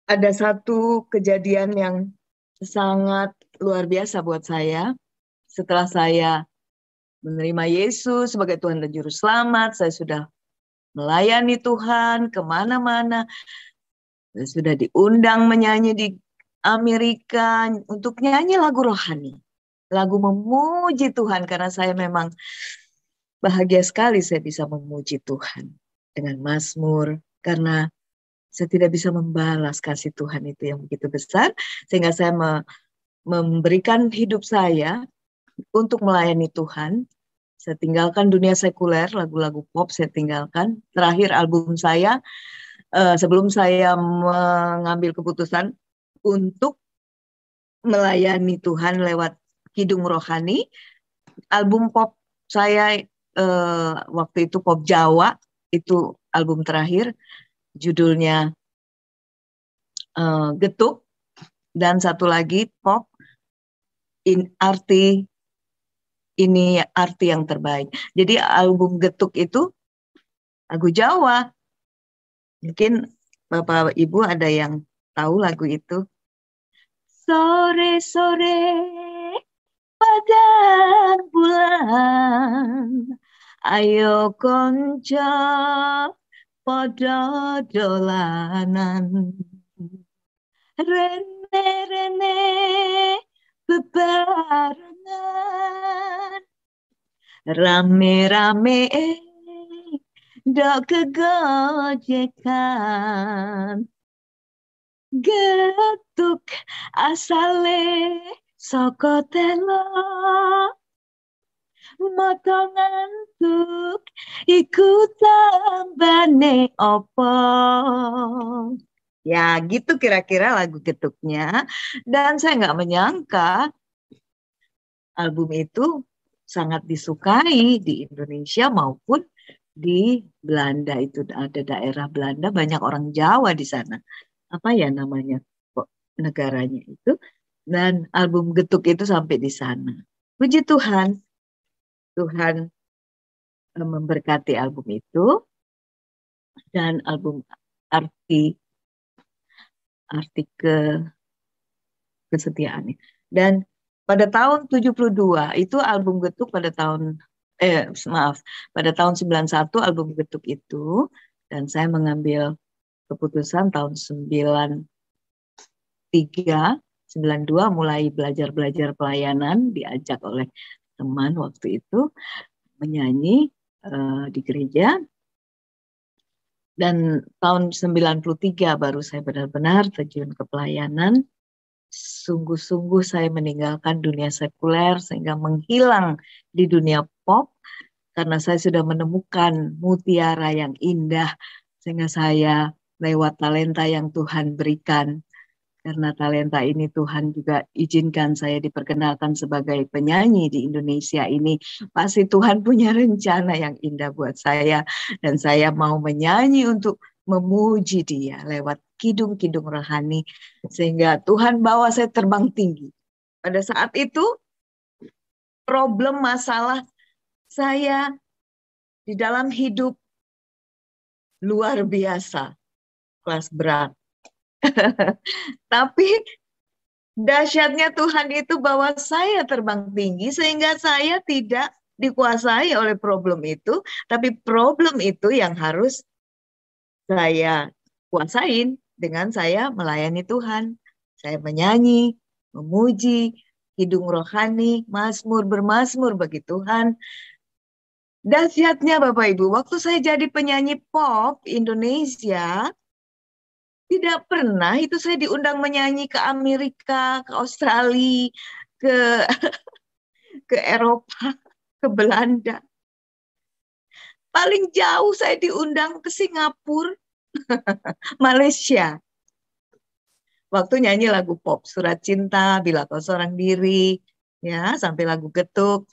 ada satu kejadian yang sangat luar biasa buat saya. Setelah saya menerima Yesus sebagai Tuhan dan Juru Selamat, saya sudah melayani Tuhan kemana-mana. Saya sudah diundang menyanyi di Amerika untuk nyanyi lagu rohani. Lagu memuji Tuhan, karena saya memang bahagia sekali saya bisa memuji Tuhan dengan mazmur, karena saya tidak bisa membalas kasih Tuhan itu yang begitu besar, sehingga saya memberikan hidup saya untuk melayani Tuhan. Saya tinggalkan dunia sekuler, lagu-lagu pop saya tinggalkan. Terakhir album saya, sebelum saya mengambil keputusan untuk melayani Tuhan lewat Kidung Rohani, album pop saya waktu itu pop Jawa, itu album terakhir, judulnya Getuk, dan satu lagi pop arti ini arti yang terbaik. Jadi album Getuk itu lagu Jawa. Mungkin Bapak Ibu ada yang tahu lagu itu. Sore-sore padang bulan, ayo konco podo dolanan. Rene-rene bebarengan, rame-rame dok kegojekan. Getuk asale saka telo, moto ngantuk iku tambane opo. Ya gitu kira-kira lagu Getuknya. Dan saya nggak menyangka album itu sangat disukai di Indonesia maupun di Belanda. Itu ada daerah Belanda, banyak orang Jawa di sana. Apa ya namanya kok negaranya itu. Dan album Getuk itu sampai di sana. Puji Tuhan, Tuhan memberkati album itu dan album arti kesetiaannya. Dan pada tahun 72 itu album Getuk pada tahun pada tahun 91 album Getuk itu, dan saya mengambil keputusan tahun 93 92 mulai belajar pelayanan, diajak oleh teman waktu itu menyanyi di gereja. Dan tahun 93 baru saya benar-benar terjun ke pelayanan. Sungguh-sungguh saya meninggalkan dunia sekuler sehingga menghilang di dunia pop karena saya sudah menemukan mutiara yang indah, sehingga saya lewat talenta yang Tuhan berikan. Karena talenta ini Tuhan juga izinkan saya diperkenalkan sebagai penyanyi di Indonesia ini. Pasti Tuhan punya rencana yang indah buat saya. Dan saya mau menyanyi untuk memuji Dia lewat kidung-kidung rohani. Sehingga Tuhan bawa saya terbang tinggi. Pada saat itu, problem masalah saya di dalam hidup luar biasa. Kelas berat. Tapi dahsyatnya Tuhan itu bawa saya terbang tinggi sehingga saya tidak dikuasai oleh problem itu, tapi problem itu yang harus saya kuasain dengan saya melayani Tuhan. Saya menyanyi, memuji, hidung rohani, bermazmur bagi Tuhan. Dahsyatnya Bapak Ibu, waktu saya jadi penyanyi pop Indonesia, tidak pernah itu saya diundang menyanyi ke Amerika, ke Australia, ke Eropa, ke Belanda. Paling jauh saya diundang ke Singapura, Malaysia. Waktu nyanyi lagu pop, Surat Cinta, Bila Kau Seorang Diri, ya sampai lagu Getuk.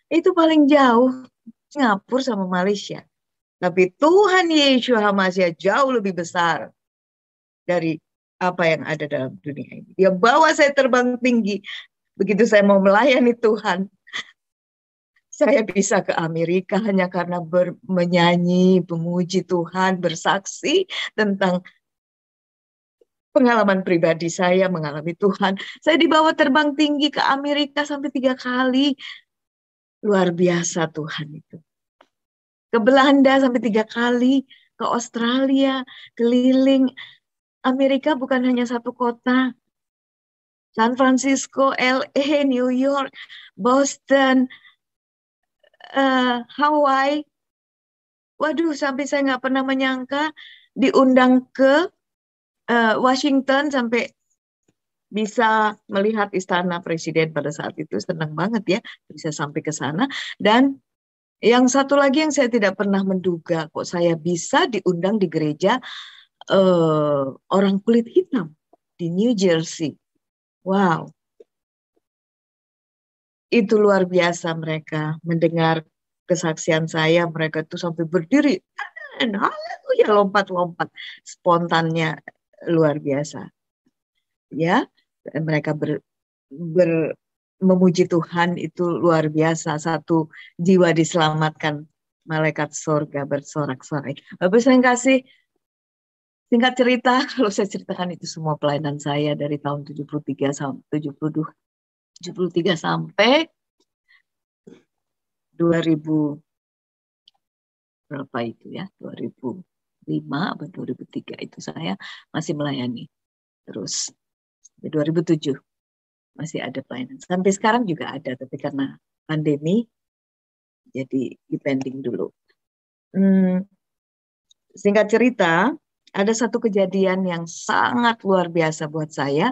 Itu paling jauh Singapura sama Malaysia. Tapi Tuhan Yesus HaMasiah jauh lebih besar dari apa yang ada dalam dunia ini. Dia bawa saya terbang tinggi. Begitu saya mau melayani Tuhan, saya bisa ke Amerika hanya karena menyanyi, memuji Tuhan, bersaksi tentang pengalaman pribadi saya mengalami Tuhan. Saya dibawa terbang tinggi ke Amerika sampai 3 kali. Luar biasa Tuhan itu. Ke Belanda sampai 3 kali, ke Australia, keliling Amerika bukan hanya satu kota. San Francisco, LA, New York, Boston, Hawaii. Waduh, sampai saya nggak pernah menyangka diundang ke Washington sampai bisa melihat istana presiden pada saat itu. Senang banget ya bisa sampai ke sana. Dan yang satu lagi yang saya tidak pernah menduga kok saya bisa diundang di gereja orang kulit hitam di New Jersey. Wow, itu luar biasa mereka mendengar kesaksian saya. Mereka itu sampai berdiri, haleluya, lompat-lompat, spontannya luar biasa. Ya, mereka memuji Tuhan itu luar biasa. Satu jiwa diselamatkan, malaikat surga bersorak-sorai. Bapak saya kasih singkat cerita, kalau saya ceritakan itu semua pelayanan saya dari tahun 73 sampai 72, 73 sampai 2000 berapa itu ya, 2005 atau 2003 itu saya masih melayani. Terus 2007 masih ada pelayanan. Sampai sekarang juga ada, tapi karena pandemi jadi dipending dulu. Singkat cerita, ada satu kejadian yang sangat luar biasa buat saya.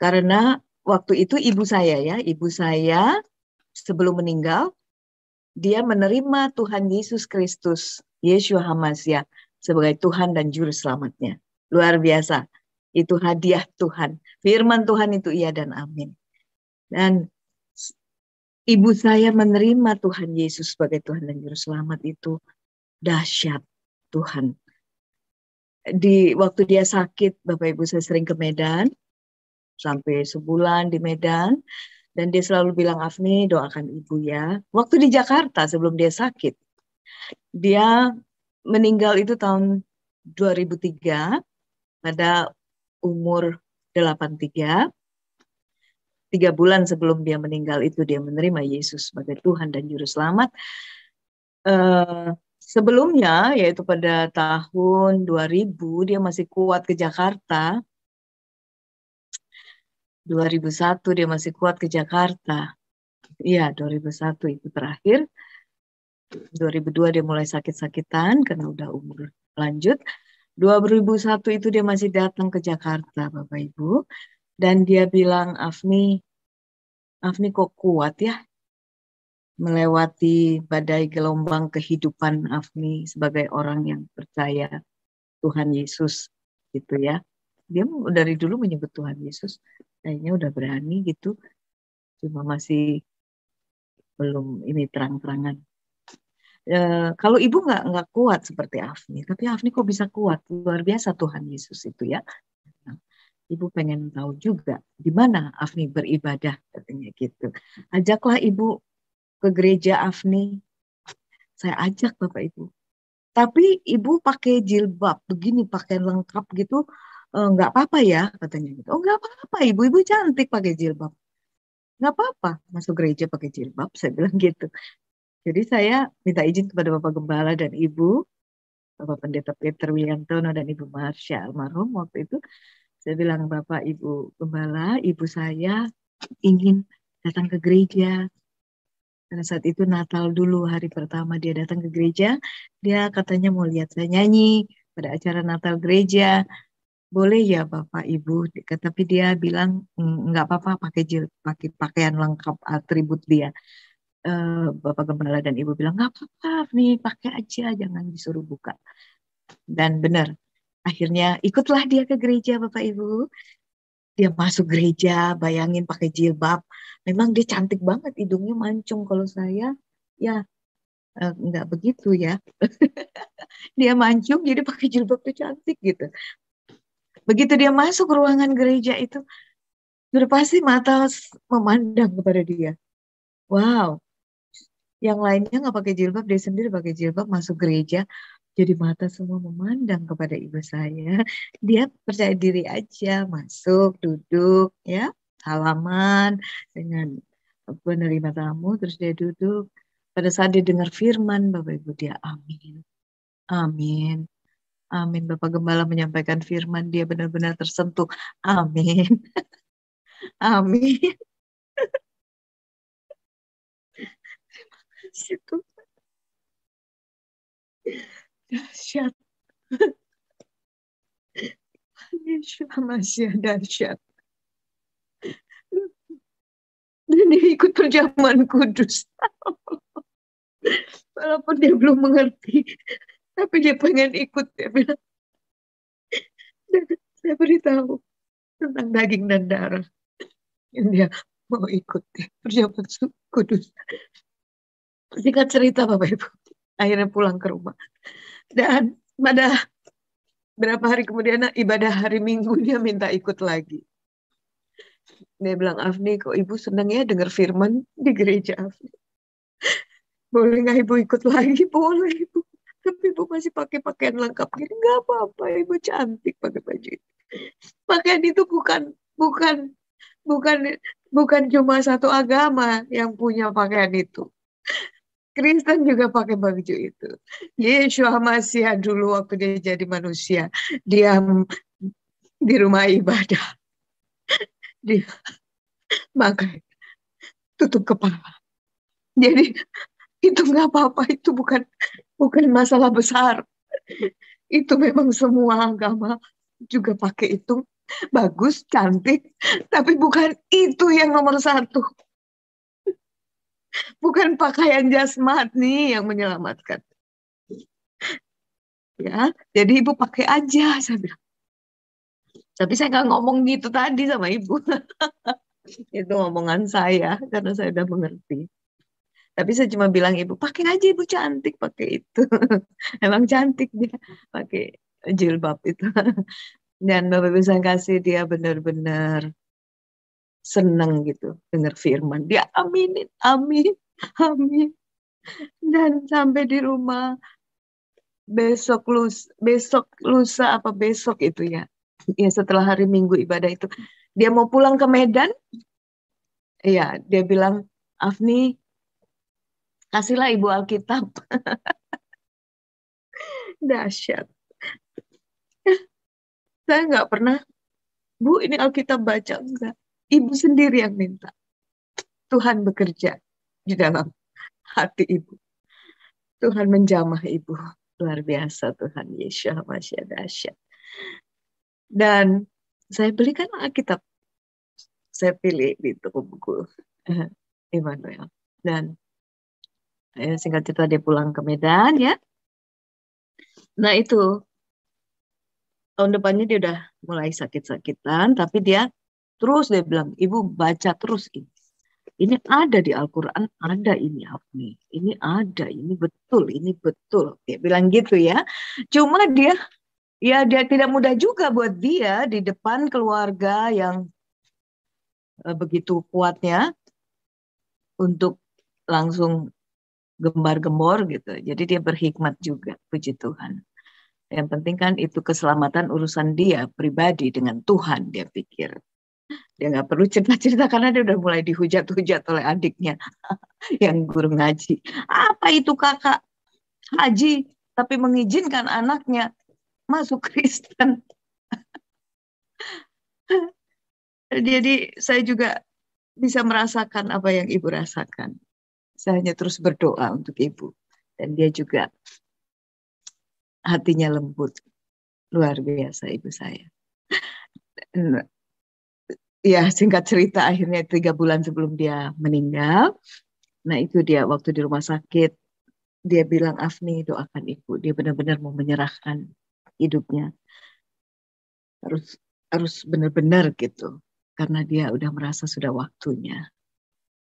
Karena waktu itu ibu saya sebelum meninggal, dia menerima Tuhan Yesus Kristus, Yeshua HaMashiach, sebagai Tuhan dan Juru Selamatnya. Luar biasa. Itu hadiah Tuhan. Firman Tuhan itu iya dan amin. Dan ibu saya menerima Tuhan Yesus sebagai Tuhan dan Juru Selamat itu dahsyat Tuhan. Waktu dia sakit, Bapak Ibu saya sering ke Medan, sampai sebulan di Medan, dan dia selalu bilang, Afni doakan ibu ya. Waktu di Jakarta sebelum dia sakit, dia meninggal itu tahun 2003 pada umur 83. 3 bulan sebelum dia meninggal itu dia menerima Yesus sebagai Tuhan dan Juru Selamat. Sebelumnya, yaitu pada tahun 2000, dia masih kuat ke Jakarta. 2001 dia masih kuat ke Jakarta. Iya, 2001 itu terakhir. 2002 dia mulai sakit-sakitan karena udah umur lanjut. 2001 itu dia masih datang ke Jakarta, Bapak Ibu. Dan dia bilang, Afni kok kuat ya melewati badai gelombang kehidupan Afni sebagai orang yang percaya Tuhan Yesus gitu ya. Dia dari dulu menyebut Tuhan Yesus, kayaknya udah berani gitu. Cuma masih belum ini terang-terangan. Kalau ibu nggak kuat seperti Afni, tapi Afni kok bisa kuat? Luar biasa Tuhan Yesus itu ya. Nah, ibu pengen tahu juga di mana Afni beribadah katanya gitu. Ajaklah ibu ke gereja Afni. Saya ajak Bapak Ibu. Tapi ibu pakai jilbab begini, pakaian lengkap gitu, nggak apa-apa ya katanya gitu. Oh nggak apa-apa, ibu cantik pakai jilbab. Nggak apa-apa masuk gereja pakai jilbab, saya bilang gitu. Jadi saya minta izin kepada Bapak Gembala dan Ibu, Bapak Pendeta Peter Wiantono dan Ibu Marsha almarhum waktu itu. Saya bilang, Bapak Ibu Gembala, ibu saya ingin datang ke gereja. Karena saat itu Natal dulu, hari pertama dia datang ke gereja, dia katanya mau lihat saya nyanyi pada acara Natal gereja. Boleh ya Bapak Ibu, tapi dia bilang nggak apa-apa pakai pakaian lengkap atribut dia. Bapak Gembala dan Ibu bilang nggak apa-apa nih pakai aja, jangan disuruh buka. Dan benar, akhirnya ikutlah dia ke gereja Bapak Ibu. Dia masuk gereja, bayangin pakai jilbab. Memang dia cantik banget, hidungnya mancung. Kalau saya ya nggak begitu ya. Dia mancung jadi pakai jilbab tuh cantik gitu. Begitu dia masuk ruangan gereja itu, sudah pasti mata memandang kepada dia. Wow, yang lainnya nggak pakai jilbab, dia sendiri pakai jilbab masuk gereja. Jadi mata semua memandang kepada ibu saya. Dia percaya diri aja, masuk, duduk, ya, salaman dengan penerima tamu, terus dia duduk. Pada saat dia dengar firman, Bapak Ibu, dia amin. Amin. Amin. Bapak Gembala menyampaikan firman, dia benar-benar tersentuh. Amin. Amin. Situ dahsyat. Yeshua masih dahsyat. Dan dia ikut perjamuan kudus. Walaupun dia belum mengerti, tapi dia pengen ikut. Dia bilang, saya beritahu tentang daging dan darah yang dia mau ikut perjamuan kudus. Singkat cerita Bapak Ibu, akhirnya pulang ke rumah. Dan pada berapa hari kemudian ibadah hari Minggu dia minta ikut lagi. Dia bilang, Afni, kok ibu seneng ya dengar firman di gereja, Afni? Boleh nggak ibu ikut lagi? Boleh ibu. Tapi ibu masih pakai pakaian lengkap gini. Nggak apa-apa, ibu cantik pakai baju itu. Pakaian itu bukan, bukan, bukan cuma satu agama yang punya pakaian itu. Kristen juga pakai baju itu. Yeshua Mashiach dulu waktu dia jadi manusia, dia di rumah ibadah, dia pakai tutup kepala. Jadi itu nggak apa-apa, itu bukan bukan masalah besar. Itu memang semua agama juga pakai itu. Bagus, cantik, tapi bukan itu yang nomor satu. Bukan pakaian jasmani yang menyelamatkan. Ya, jadi ibu pakai aja, saya bilang. Tapi saya nggak ngomong gitu tadi sama ibu. Itu omongan saya karena saya udah mengerti. Tapi saya cuma bilang ibu, pakai aja ibu cantik pakai itu. Emang cantik dia pakai jilbab itu. Dan Bapak Ibu saya kasih dia benar-benar seneng gitu dengar firman. Dia aminin, amin, amin. Dan sampai di rumah besok lusa apa besok itu ya. Ya setelah hari Minggu ibadah itu. Dia mau pulang ke Medan. Iya, dia bilang, Afni, kasihlah ibu Alkitab. Dahsyat. Saya nggak pernah, Bu, ini Alkitab baca. Enggak. Ibu sendiri yang minta. Tuhan bekerja di dalam hati ibu. Tuhan menjamah ibu. Luar biasa Tuhan Yesus, masya dahsyat. Dan saya belikan Alkitab. Saya pilih di toko buku Immanuel. Dan singkat cerita dia pulang ke Medan ya. Nah itu tahun depannya dia udah mulai sakit-sakitan, tapi dia terus dia bilang, ibu baca terus ini. Ini ada di Al-Quran, ada ini Afni. Ini ada, ini betul, ini betul. Dia bilang gitu ya. Cuma dia tidak mudah juga buat dia di depan keluarga yang begitu kuatnya untuk langsung gembar-gembor gitu. Jadi dia berhikmat juga, puji Tuhan. Yang penting kan itu keselamatan urusan dia pribadi dengan Tuhan, dia pikir. Dia nggak perlu cerita-cerita karena dia udah mulai dihujat-hujat oleh adiknya yang guru ngaji. Apa itu kakak haji tapi mengizinkan anaknya masuk Kristen? Jadi saya juga bisa merasakan apa yang ibu rasakan. Saya hanya terus berdoa untuk ibu. Dan dia juga hatinya lembut. Luar biasa ibu saya. Ya singkat cerita akhirnya 3 bulan sebelum dia meninggal. Nah itu dia waktu di rumah sakit. Dia bilang, Afni doakan ibu. Dia benar-benar mau menyerahkan hidupnya. Harus benar-benar gitu. Karena dia udah merasa sudah waktunya.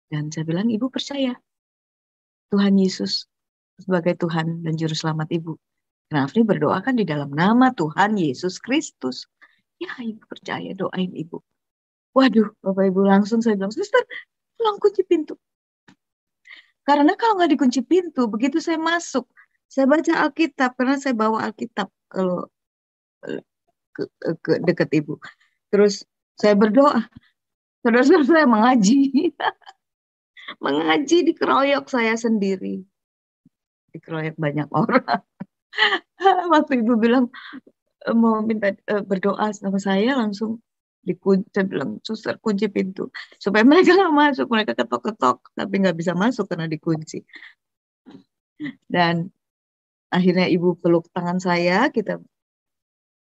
Dan saya bilang, ibu percaya. Tuhan Yesus sebagai Tuhan dan Juru Selamat ibu. Nah, Afni berdoakan di dalam nama Tuhan Yesus Kristus. Ya, ibu percaya, doain ibu. Waduh, Bapak Ibu langsung saya bilang, suster, tolong kunci pintu. Karena kalau nggak dikunci pintu, begitu saya masuk, saya baca Alkitab, karena saya bawa Alkitab kalau ke dekat ibu. Terus saya berdoa, saudara-saudara saya mengaji. Mengaji dikeroyok saya sendiri. Dikeroyok banyak orang. Waktu ibu bilang, mau minta berdoa sama saya langsung dikunci, saya bilang suster kunci pintu supaya mereka nggak masuk, mereka ketok-ketok tapi nggak bisa masuk karena dikunci. Dan akhirnya ibu peluk tangan saya, kita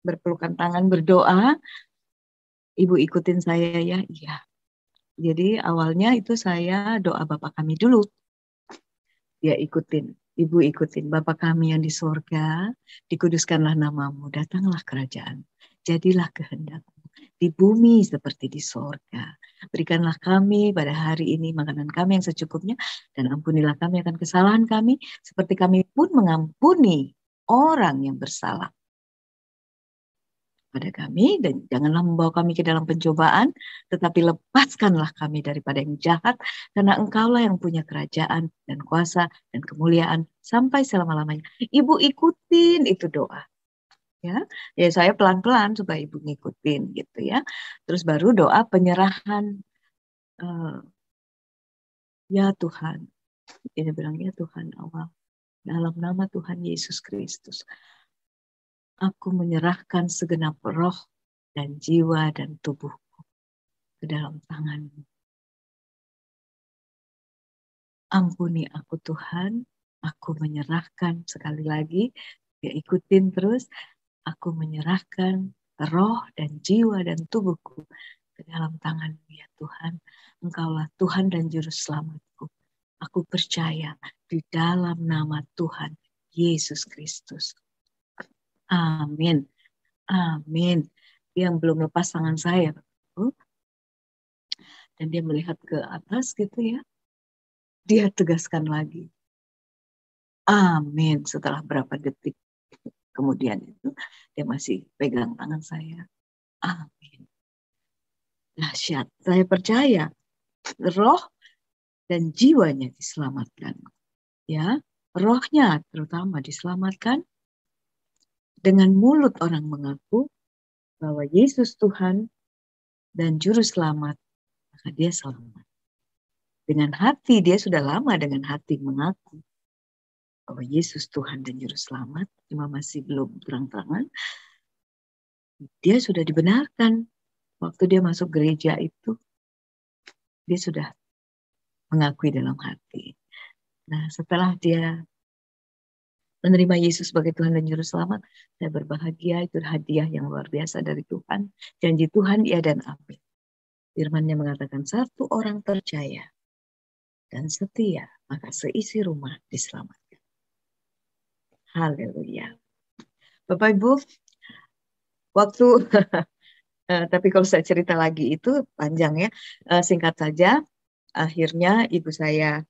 berpelukan tangan berdoa, ibu ikutin saya ya. Iya, jadi awalnya itu saya doa Bapa kami dulu, dia ikutin. Ibu ikutin, Bapa kami yang di sorga, dikuduskanlah namamu, datanglah kerajaan, jadilah kehendakmu di bumi seperti di sorga. Berikanlah kami pada hari ini makanan kami yang secukupnya, dan ampunilah kami akan kesalahan kami, seperti kami pun mengampuni orang yang bersalah. pada kami, dan janganlah membawa kami ke dalam pencobaan, tetapi lepaskanlah kami daripada yang jahat, karena Engkaulah yang punya kerajaan dan kuasa dan kemuliaan sampai selama-lamanya. Ibu ikutin itu doa. Ya, ya saya pelan-pelan supaya ibu ngikutin gitu ya. Terus baru doa penyerahan. Ya Tuhan, dia bilang ya Tuhan Allah, dalam nama Tuhan Yesus Kristus, aku menyerahkan segenap roh dan jiwa dan tubuhku ke dalam tangan-Mu. Ampuni aku Tuhan, aku menyerahkan, sekali lagi, dia ikutin terus, aku menyerahkan roh dan jiwa dan tubuhku ke dalam tangan-Mu ya Tuhan. Engkaulah Tuhan dan Juru Selamatku. Aku percaya di dalam nama Tuhan Yesus Kristus. Amin. Amin. Dia yang belum lepas tangan saya. Dan dia melihat ke atas gitu ya. Dia tegaskan lagi. Amin. Setelah berapa detik kemudian itu, dia masih pegang tangan saya. Amin. Dahsyat. Saya percaya roh dan jiwanya diselamatkan. Ya, rohnya terutama diselamatkan. Dengan mulut orang mengaku bahwa Yesus Tuhan dan Juru Selamat, maka dia selamat. Dengan hati, dia sudah lama dengan hati mengaku bahwa Yesus Tuhan dan Juru Selamat, cuma masih belum terang-terangan. Dia sudah dibenarkan. Waktu dia masuk gereja itu, dia sudah mengakui dalam hati. Nah, setelah dia menerima Yesus sebagai Tuhan dan Juru Selamat, saya berbahagia, itu hadiah yang luar biasa dari Tuhan. Janji Tuhan, ya dan amin. Firman-Nya mengatakan, satu orang percaya dan setia, maka seisi rumah diselamatkan. Haleluya. Bapak Ibu, waktu tapi kalau saya cerita lagi itu panjang ya. Singkat saja, akhirnya ibu saya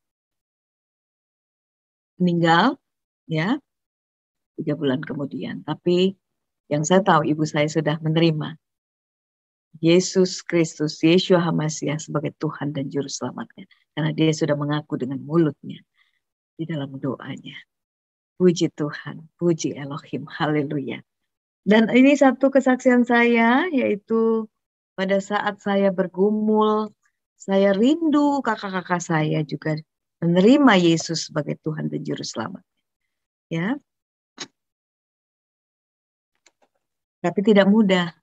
meninggal ya 3 bulan kemudian. Tapi yang saya tahu ibu saya sudah menerima Yesus Kristus, Yeshua HaMashiach sebagai Tuhan dan Juru Selamatnya. Karena dia sudah mengaku dengan mulutnya di dalam doanya. Puji Tuhan, puji Elohim, haleluya. Dan ini satu kesaksian saya, yaitu pada saat saya bergumul, saya rindu kakak-kakak saya juga menerima Yesus sebagai Tuhan dan Juru Selamat. Ya. Tapi tidak mudah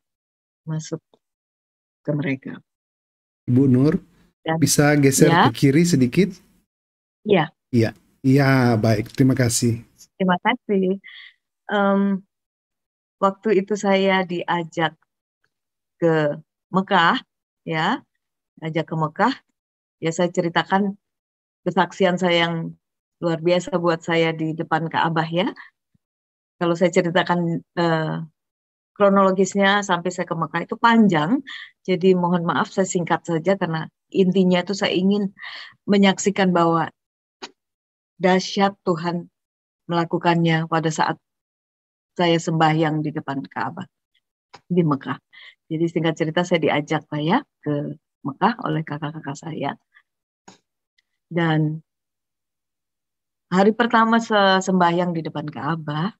masuk ke mereka. Ibu Nur, Dan, bisa geser ya, ke kiri sedikit? ya. Iya, iya, baik. Terima kasih. Terima kasih. Waktu itu saya diajak ke Mekah, ya, ajak ke Mekah. Ya, saya ceritakan kesaksian saya yang luar biasa buat saya di depan Ka'bah ya. Kalau saya ceritakan kronologisnya sampai saya ke Mekah itu panjang. Jadi mohon maaf saya singkat saja karena intinya itu saya ingin menyaksikan bahwa dahsyat Tuhan melakukannya pada saat saya sembahyang di depan Ka'bah di Mekah. Jadi singkat cerita saya diajak saya ke Mekah oleh kakak-kakak saya. Dan hari pertama sembahyang di depan Ka'bah,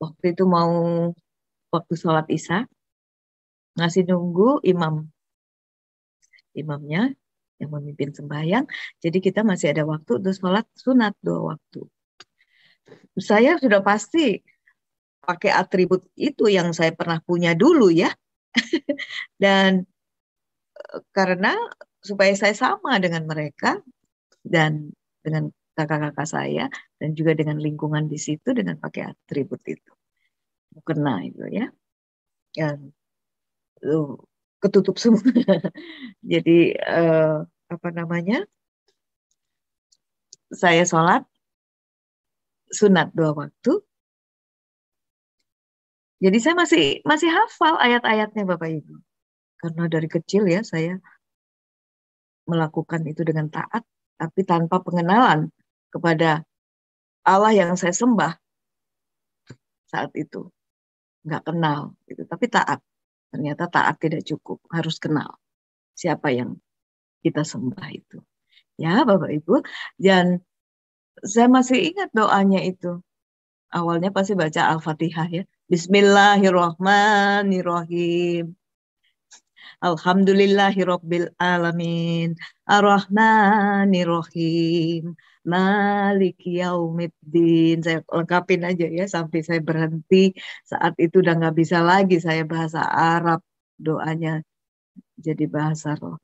waktu itu mau waktu sholat Isya, masih nunggu imamnya yang memimpin sembahyang. Jadi kita masih ada waktu untuk sholat sunat 2 waktu. Saya sudah pasti pakai atribut itu yang saya pernah punya dulu ya. Dan karena supaya saya sama dengan mereka dan dengan kakak-kakak saya dan juga dengan lingkungan di situ dengan pakai atribut itu. Mukena itu ya. Dan ketutup semua. Jadi apa namanya? Saya sholat sunat 2 waktu. Jadi saya masih hafal ayat-ayatnya Bapak Ibu. Karena dari kecil ya saya melakukan itu dengan taat, tapi tanpa pengenalan kepada Allah yang saya sembah saat itu. nggak kenal gitu, tapi taat. Ternyata taat tidak cukup, harus kenal siapa yang kita sembah itu. Ya, Bapak Ibu. Dan saya masih ingat doanya itu. Awalnya pasti baca Al-Fatihah ya. Bismillahirrahmanirrahim. Alhamdulillahirabbil alamin. Ar-Rahmanirrahim. Maliki yaumiddin. Saya lengkapin aja ya sampai saya berhenti. Saat itu udah nggak bisa lagi saya bahasa Arab. Doanya jadi bahasa roh.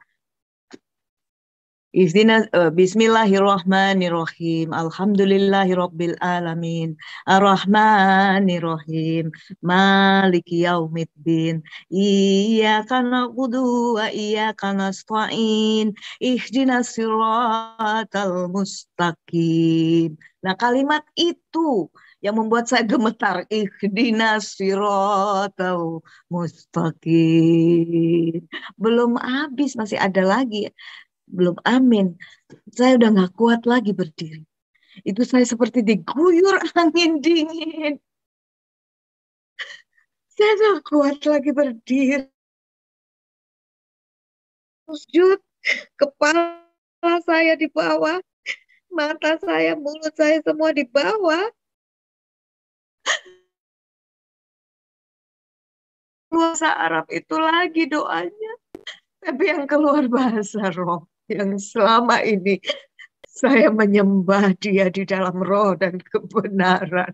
Bismillahirrahmanirrahim. Alhamdulillahirabbil alamin. Ar-Rahmanirrahim. Maliki yaumiddin. Iyyaka na'budu wa iyyaka nasta'in. Ihdinas siratal mustaqim. Nah, kalimat itu yang membuat saya gemetar. Ihdinas siratal mustaqim. Belum habis, masih ada lagi. Belum amin. Saya udah gak kuat lagi berdiri. Itu saya seperti diguyur angin dingin. Saya gak kuat lagi berdiri. Sujud, kepala saya di bawah, mata saya, mulut saya semua di bawah. Bahasa Arab itu lagi doanya. Tapi yang keluar bahasa roh. Yang selama ini saya menyembah dia di dalam roh dan kebenaran.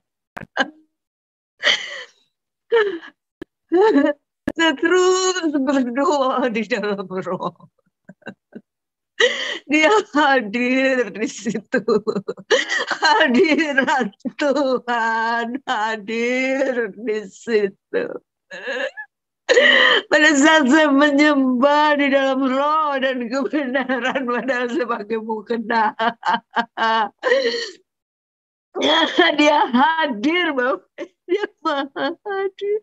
Saya terus berdoa di dalam roh. Dia hadir di situ. Hadirat Tuhan hadir di situ. Pada saat saya menyembah di dalam roh dan kebenaran, padahal sebagai mukena. Dia hadir, Bapak. Dia maha hadir.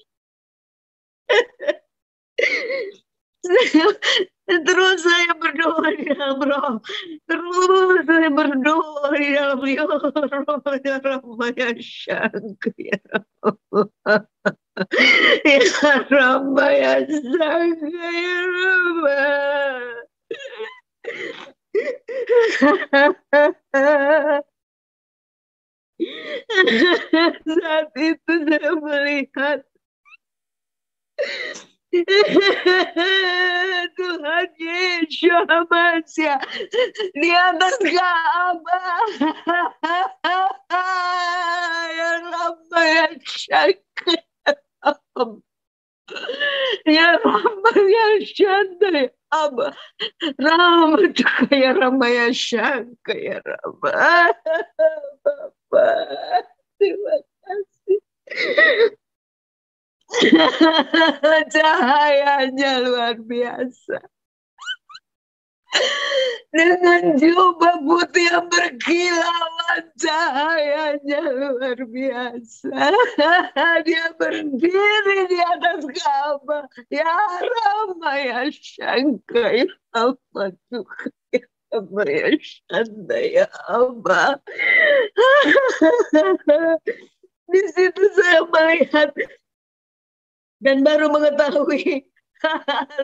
Terus saya berdoa di dalam roh. Terus saya berdoa di dalam roh. Ya Rabb, ya Syank, ya Rabb. Ya Rabb, ya Syank, ya Rabb. Saat itu saya melihat Tuhan Yesus Masya di atas Ka'bah. Ya Rabb, ya Syank, ya Rabb, ya Syank, ya Abba. Rahmatuka ya Rabb, ya Syank, ya Rabb. Bapak, terima kasih. Cahayanya luar biasa. Dengan jubah putih yang berkilauan, cahayanya luar biasa. Dia berdiri di atas Ka'bah. Ya Rama, ya Syanka, ya Abba, ya Abba, ya Syanda, ya Abba. Di situ saya melihat dan baru mengetahui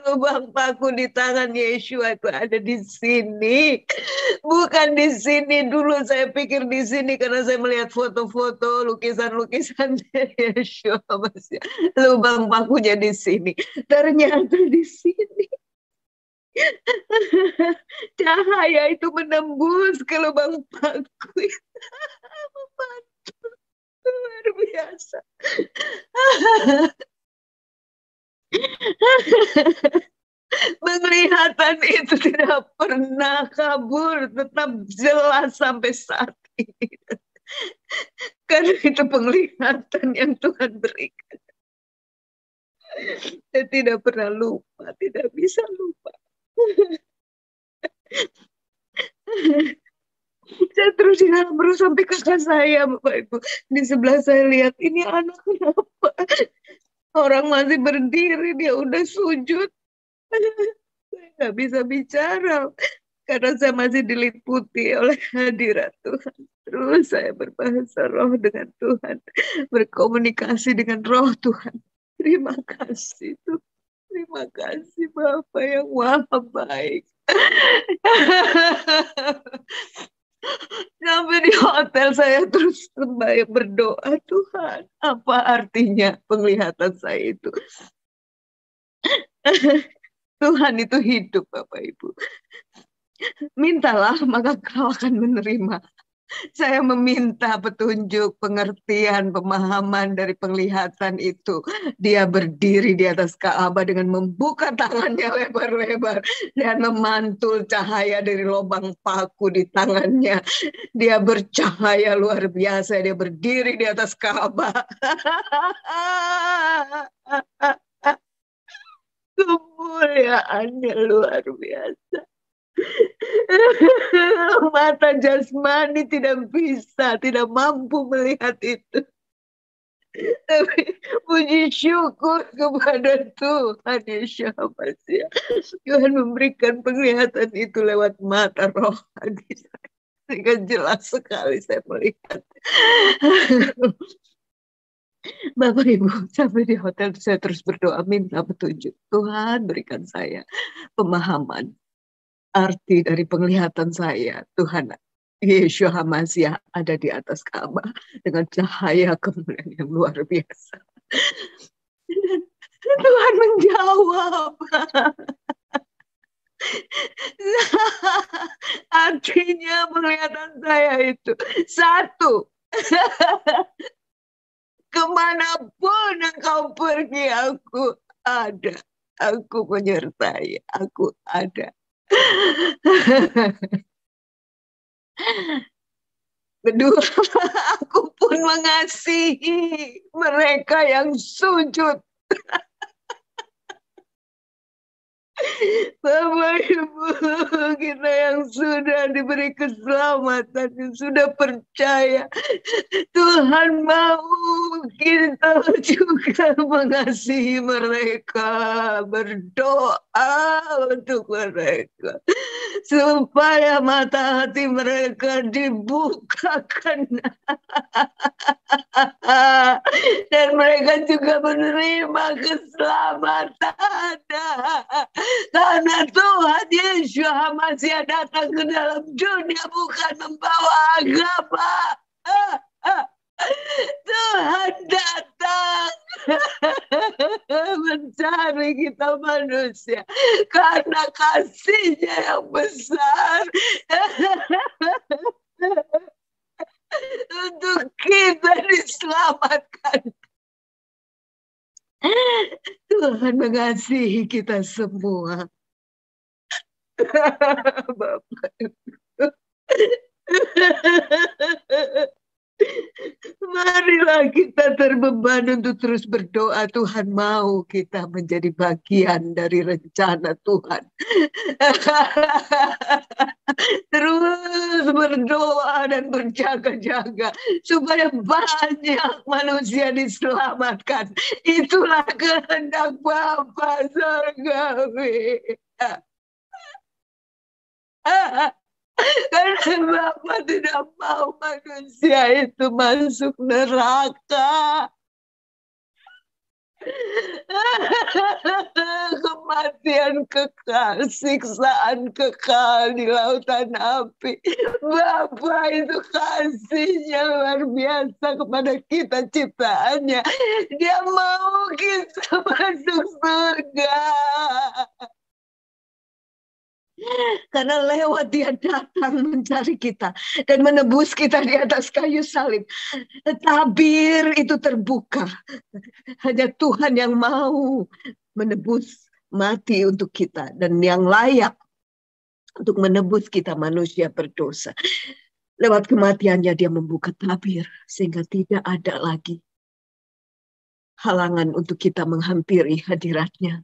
lubang paku di tangan Yeshua itu ada di sini. Bukan di sini. Dulu saya pikir di sini karena saya melihat foto-foto, lukisan-lukisan Yeshua. Lubang pakunya di sini. Ternyata di sini. Cahaya itu menembus ke lubang paku. Luar biasa. Penglihatan itu tidak pernah kabur, tetap jelas sampai saat ini. Karena itu penglihatan yang Tuhan berikan. Saya tidak pernah lupa, tidak bisa lupa. Saya terus di dalam perut sampai kakak saya, Bapak Ibu. Di sebelah saya lihat, ini anak kenapa? Orang masih berdiri, dia udah sujud. Saya nggak bisa bicara karena saya masih diliputi oleh hadirat Tuhan. Terus saya berbahasa roh dengan Tuhan, berkomunikasi dengan roh Tuhan. Terima kasih Tuhan. Terima kasih Bapa yang Maha Baik. Sampai di hotel saya terus sembahyang berdoa, Tuhan, apa artinya penglihatan saya itu? Tuhan itu hidup, Bapak Ibu. Mintalah, maka kau akan menerima. Saya meminta petunjuk, pengertian, pemahaman dari penglihatan itu. Dia berdiri di atas Ka'bah dengan membuka tangannya lebar-lebar dan memantul cahaya dari lubang paku di tangannya. Dia bercahaya luar biasa. Dia berdiri di atas Ka'bah. Kemuliaannya luar biasa. Mata jasmani tidak bisa, tidak mampu melihat itu. Tapi puji syukur kepada Tuhan Yesus Masih. Tuhan memberikan penglihatan itu lewat mata rohani saya. Sehingga jelas sekali saya melihat. Bapak Ibu, sampai di hotel saya terus berdoa minta petunjuk. Tuhan berikan saya pemahaman arti dari penglihatan saya. Tuhan Yesus Hamasiah ada di atas Ka'bah dengan cahaya kemuliaan yang luar biasa. Dan Tuhan menjawab. Artinya penglihatan saya itu satu. Kemanapun engkau pergi, aku ada. Aku menyertai, aku ada. Kedua, aku pun mengasihi mereka yang sujud. Bapak Ibu, kita yang sudah diberi keselamatan, yang sudah percaya, Tuhan mau kita juga mengasihi mereka, berdoa untuk mereka, supaya mata hati mereka dibukakan. Dan mereka juga menerima keselamatan. Karena Tuhan Yesus masih datang ke dalam dunia bukan membawa agama. Tuhan datang mencari kita manusia karena kasih-Nya yang besar. Untuk kita diselamatkan. Tuhan mengasihi kita semua. Bapak Ibu. Marilah kita terbeban untuk terus berdoa. Tuhan mau kita menjadi bagian dari rencana Tuhan. Terus berdoa dan berjaga-jaga supaya banyak manusia diselamatkan. Itulah kehendak Bapa Surgawi. Karena Bapa tidak mau manusia itu masuk neraka. Kematian kekal, siksaan kekal di lautan api. Bapa itu kasih-Nya luar biasa kepada kita ciptaannya. Dia mau kita masuk surga. Karena lewat Dia datang mencari kita dan menebus kita di atas kayu salib. Tabir itu terbuka. Hanya Tuhan yang mau menebus mati untuk kita dan yang layak untuk menebus kita manusia berdosa. Lewat kematiannya Dia membuka tabir sehingga tidak ada lagi halangan untuk kita menghampiri hadirat-Nya.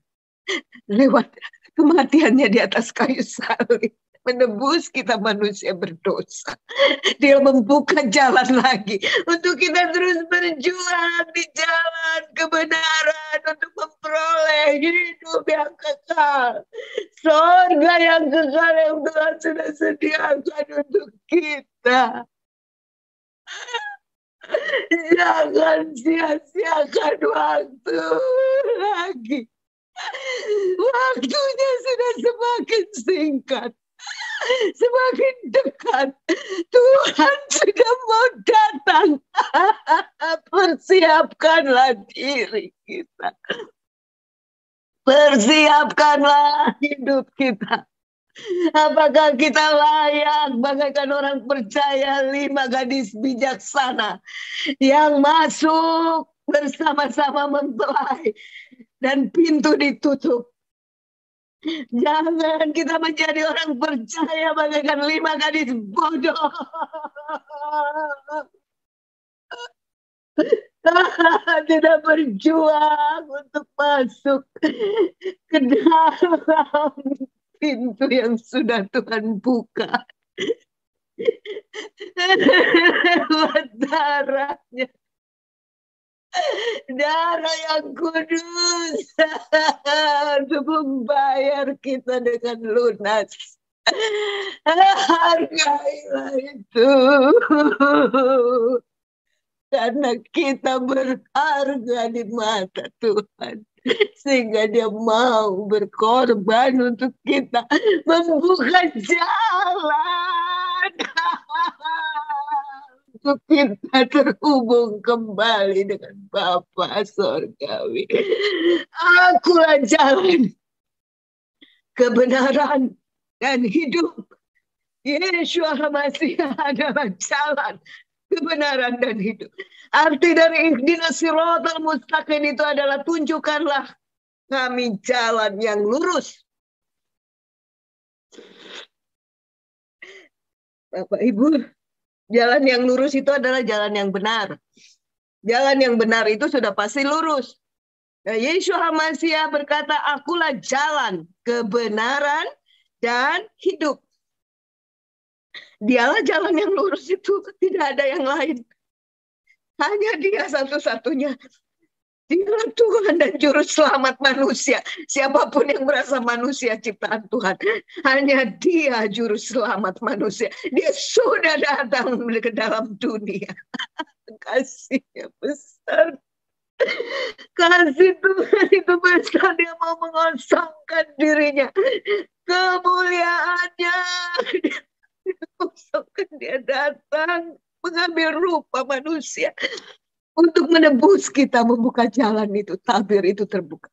Lewat kematiannya di atas kayu salib menebus kita manusia berdosa. Dia membuka jalan lagi untuk kita terus berjuang di jalan kebenaran untuk memperoleh hidup yang kekal. Surga yang kekal yang Tuhan sudah sediakan untuk kita. Jangan sia-siakan waktu lagi. Waktunya sudah semakin singkat, semakin dekat. Tuhan sudah mau datang. Persiapkanlah diri kita. Persiapkanlah hidup kita. Apakah kita layak bagaikan orang percaya 5 gadis bijaksana yang masuk bersama-sama mempelai dan pintu ditutup? Jangan kita menjadi orang percaya bagaikan 5 gadis bodoh. Tidak berjuang untuk masuk ke dalam pintu yang sudah Tuhan buka. Lewat darahnya, darah yang kudus untuk membayar kita dengan lunas. Hargailah itu, karena kita berharga di mata Tuhan, sehingga Dia mau berkorban untuk kita, membuka jalan untuk kita terhubung kembali dengan Bapa Sorgawi. Akulah jalan, kebenaran, dan hidup. Yeshua HaMashiach adalah jalan, kebenaran, dan hidup. Arti dari ihdinas siratal mustaqim itu adalah tunjukkanlah kami jalan yang lurus. Bapak Ibu, jalan yang lurus itu adalah jalan yang benar. Jalan yang benar itu sudah pasti lurus. Nah, Yeshua HaMashiach berkata, akulah jalan, kebenaran, dan hidup. Dialah jalan yang lurus itu, tidak ada yang lain. Hanya Dia satu-satunya. Dialah Tuhan dan Juru Selamat manusia. Siapapun yang merasa manusia ciptaan Tuhan, hanya Dia Juru Selamat manusia. Dia sudah datang ke dalam dunia. Kasihnya besar. Kasih Tuhan itu besar. Dia mau mengosongkan dirinya, kemuliaannya. Dia datang mengambil rupa manusia untuk menebus kita, membuka jalan itu. Tabir itu terbuka.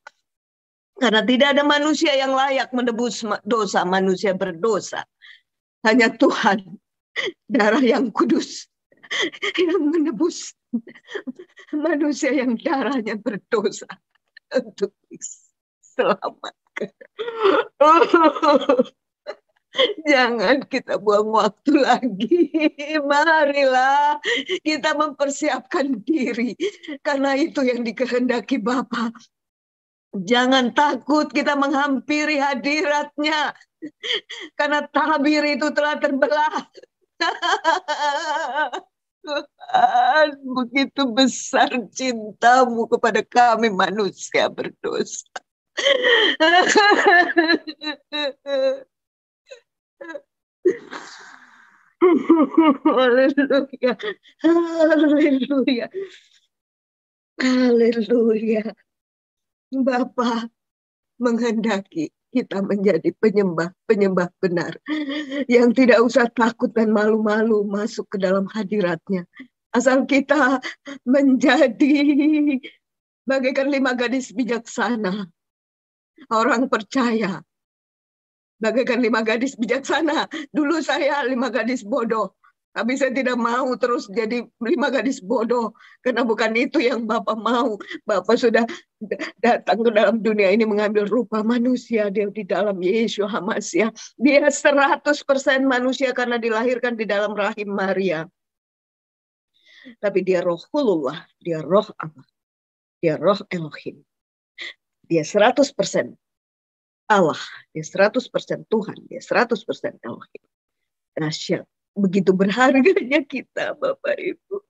Karena tidak ada manusia yang layak menebus dosa manusia berdosa. Hanya Tuhan, darah yang kudus, yang menebus manusia yang darahnya berdosa untuk diselamatkan. Jangan kita buang waktu lagi. Marilah kita mempersiapkan diri, karena itu yang dikehendaki Bapa. Jangan takut kita menghampiri hadirat-Nya, karena tabir itu telah terbelah. Tuhan, begitu besar cinta-Mu kepada kami manusia berdosa. Haleluya, haleluya, haleluya. Bapa menghendaki kita menjadi penyembah benar, yang tidak usah takut dan malu-malu masuk ke dalam hadirat-Nya. Asal kita menjadi bagaikan 5 gadis bijaksana, orang percaya. Bagaikan 5 gadis bijaksana. Dulu saya 5 gadis bodoh. Tapi saya tidak mau terus jadi 5 gadis bodoh. Karena bukan itu yang Bapak mau. Bapak sudah datang ke dalam dunia ini mengambil rupa manusia. Dia di dalam Yeshua HaMashiach. Dia 100% manusia karena dilahirkan di dalam rahim Maria. Tapi dia rohulullah. Dia roh Allah. Dia roh Elohim. Dia 100% Allah, dia 100% Tuhan, dia 100% Elohim. Dahsyat, begitu berharganya kita, Bapak Ibu.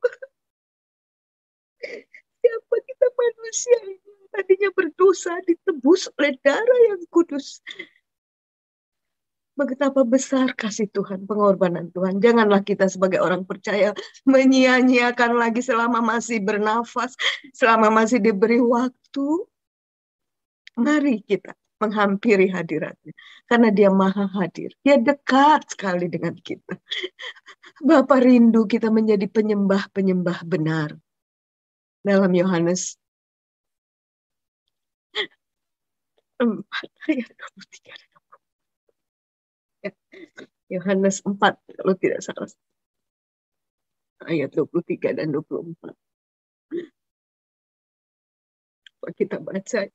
Siapa kita manusia ini? Tadinya berdosa, ditebus oleh darah yang kudus. Betapa besar kasih Tuhan, pengorbanan Tuhan. Janganlah kita sebagai orang percaya menyia-nyiakan lagi selama masih bernafas, selama masih diberi waktu. Mari kita menghampiri hadiratnya. Karena dia maha hadir. Dia dekat sekali dengan kita. Bapa rindu kita menjadi penyembah-penyembah benar. Dalam Yohanes 4 ayat 23. Yohanes 4 kalau tidak salah. Ayat 23 dan 24. Kita baca.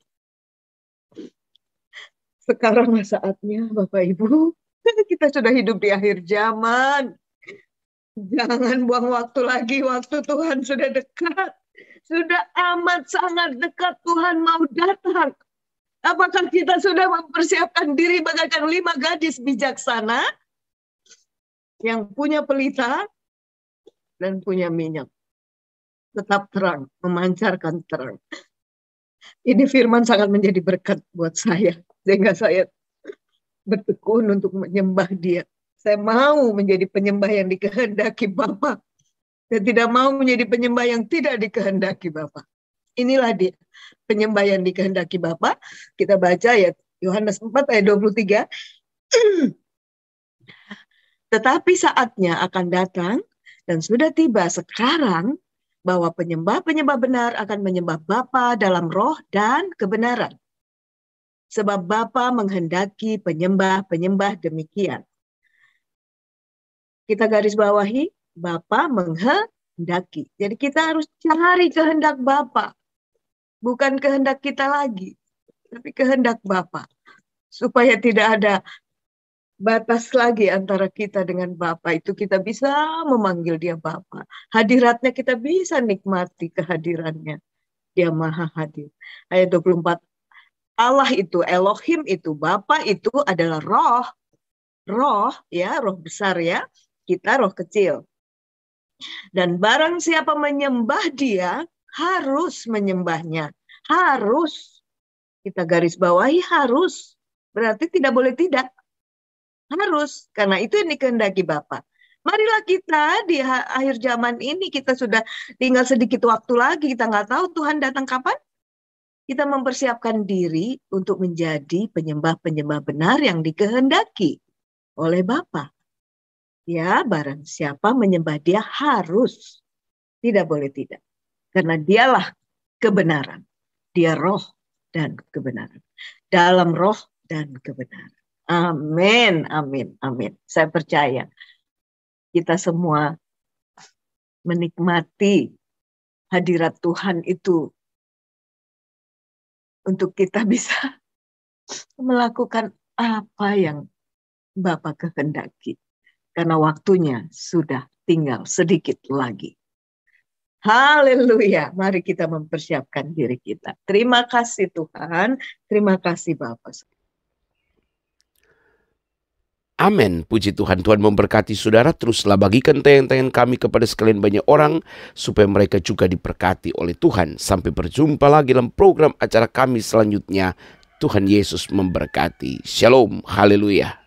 Sekaranglah saatnya Bapak Ibu. Kita sudah hidup di akhir zaman. Jangan buang waktu lagi. Waktu Tuhan sudah dekat. Sudah amat sangat dekat, Tuhan mau datang. Apakah kita sudah mempersiapkan diri bagaikan 5 gadis bijaksana yang punya pelita dan punya minyak? Tetap terang, memancarkan terang. Ini firman sangat menjadi berkat buat saya. Sehingga saya bertekun untuk menyembah dia. Saya mau menjadi penyembah yang dikehendaki Bapa. Saya tidak mau menjadi penyembah yang tidak dikehendaki Bapa. Inilah dia, penyembah yang dikehendaki Bapa. Kita baca ya Yohanes 4 ayat 23. Tetapi saatnya akan datang dan sudah tiba sekarang bahwa penyembah-penyembah benar akan menyembah Bapa dalam roh dan kebenaran. Sebab Bapa menghendaki penyembah-penyembah demikian. Kita garis bawahi, Bapa menghendaki. Jadi kita harus cari kehendak Bapa. Bukan kehendak kita lagi, tapi kehendak Bapa. Supaya tidak ada batas lagi antara kita dengan Bapa. Itu kita bisa memanggil dia Bapa. Hadiratnya kita bisa nikmati kehadirannya. Dia maha hadir. Ayat 24. Allah itu, Elohim itu, Bapa itu adalah roh. Roh ya, roh besar ya. Kita roh kecil. Dan barang siapa menyembah dia, harus menyembahnya. Harus. Kita garis bawahi harus. Berarti tidak boleh tidak. Harus. Karena itu yang dikehendaki Bapa. Marilah kita di akhir zaman ini, kita sudah tinggal sedikit waktu lagi. Kita nggak tahu Tuhan datang kapan. Kita mempersiapkan diri untuk menjadi penyembah-penyembah benar yang dikehendaki oleh Bapa. Ya, barang siapa menyembah dia harus. Tidak boleh tidak. Karena dialah kebenaran. Dia roh dan kebenaran. Dalam roh dan kebenaran. Amin, amin, amin. Saya percaya kita semua menikmati hadirat Tuhan itu untuk kita bisa melakukan apa yang Bapa kehendaki. Karena waktunya sudah tinggal sedikit lagi. Haleluya. Mari kita mempersiapkan diri kita. Terima kasih Tuhan. Terima kasih Bapa. Amin. Puji Tuhan. Tuhan memberkati saudara. Teruslah bagikan tayangan-tayangan kami kepada sekalian banyak orang, supaya mereka juga diberkati oleh Tuhan. Sampai berjumpa lagi dalam program acara kami selanjutnya. Tuhan Yesus memberkati. Shalom. Haleluya.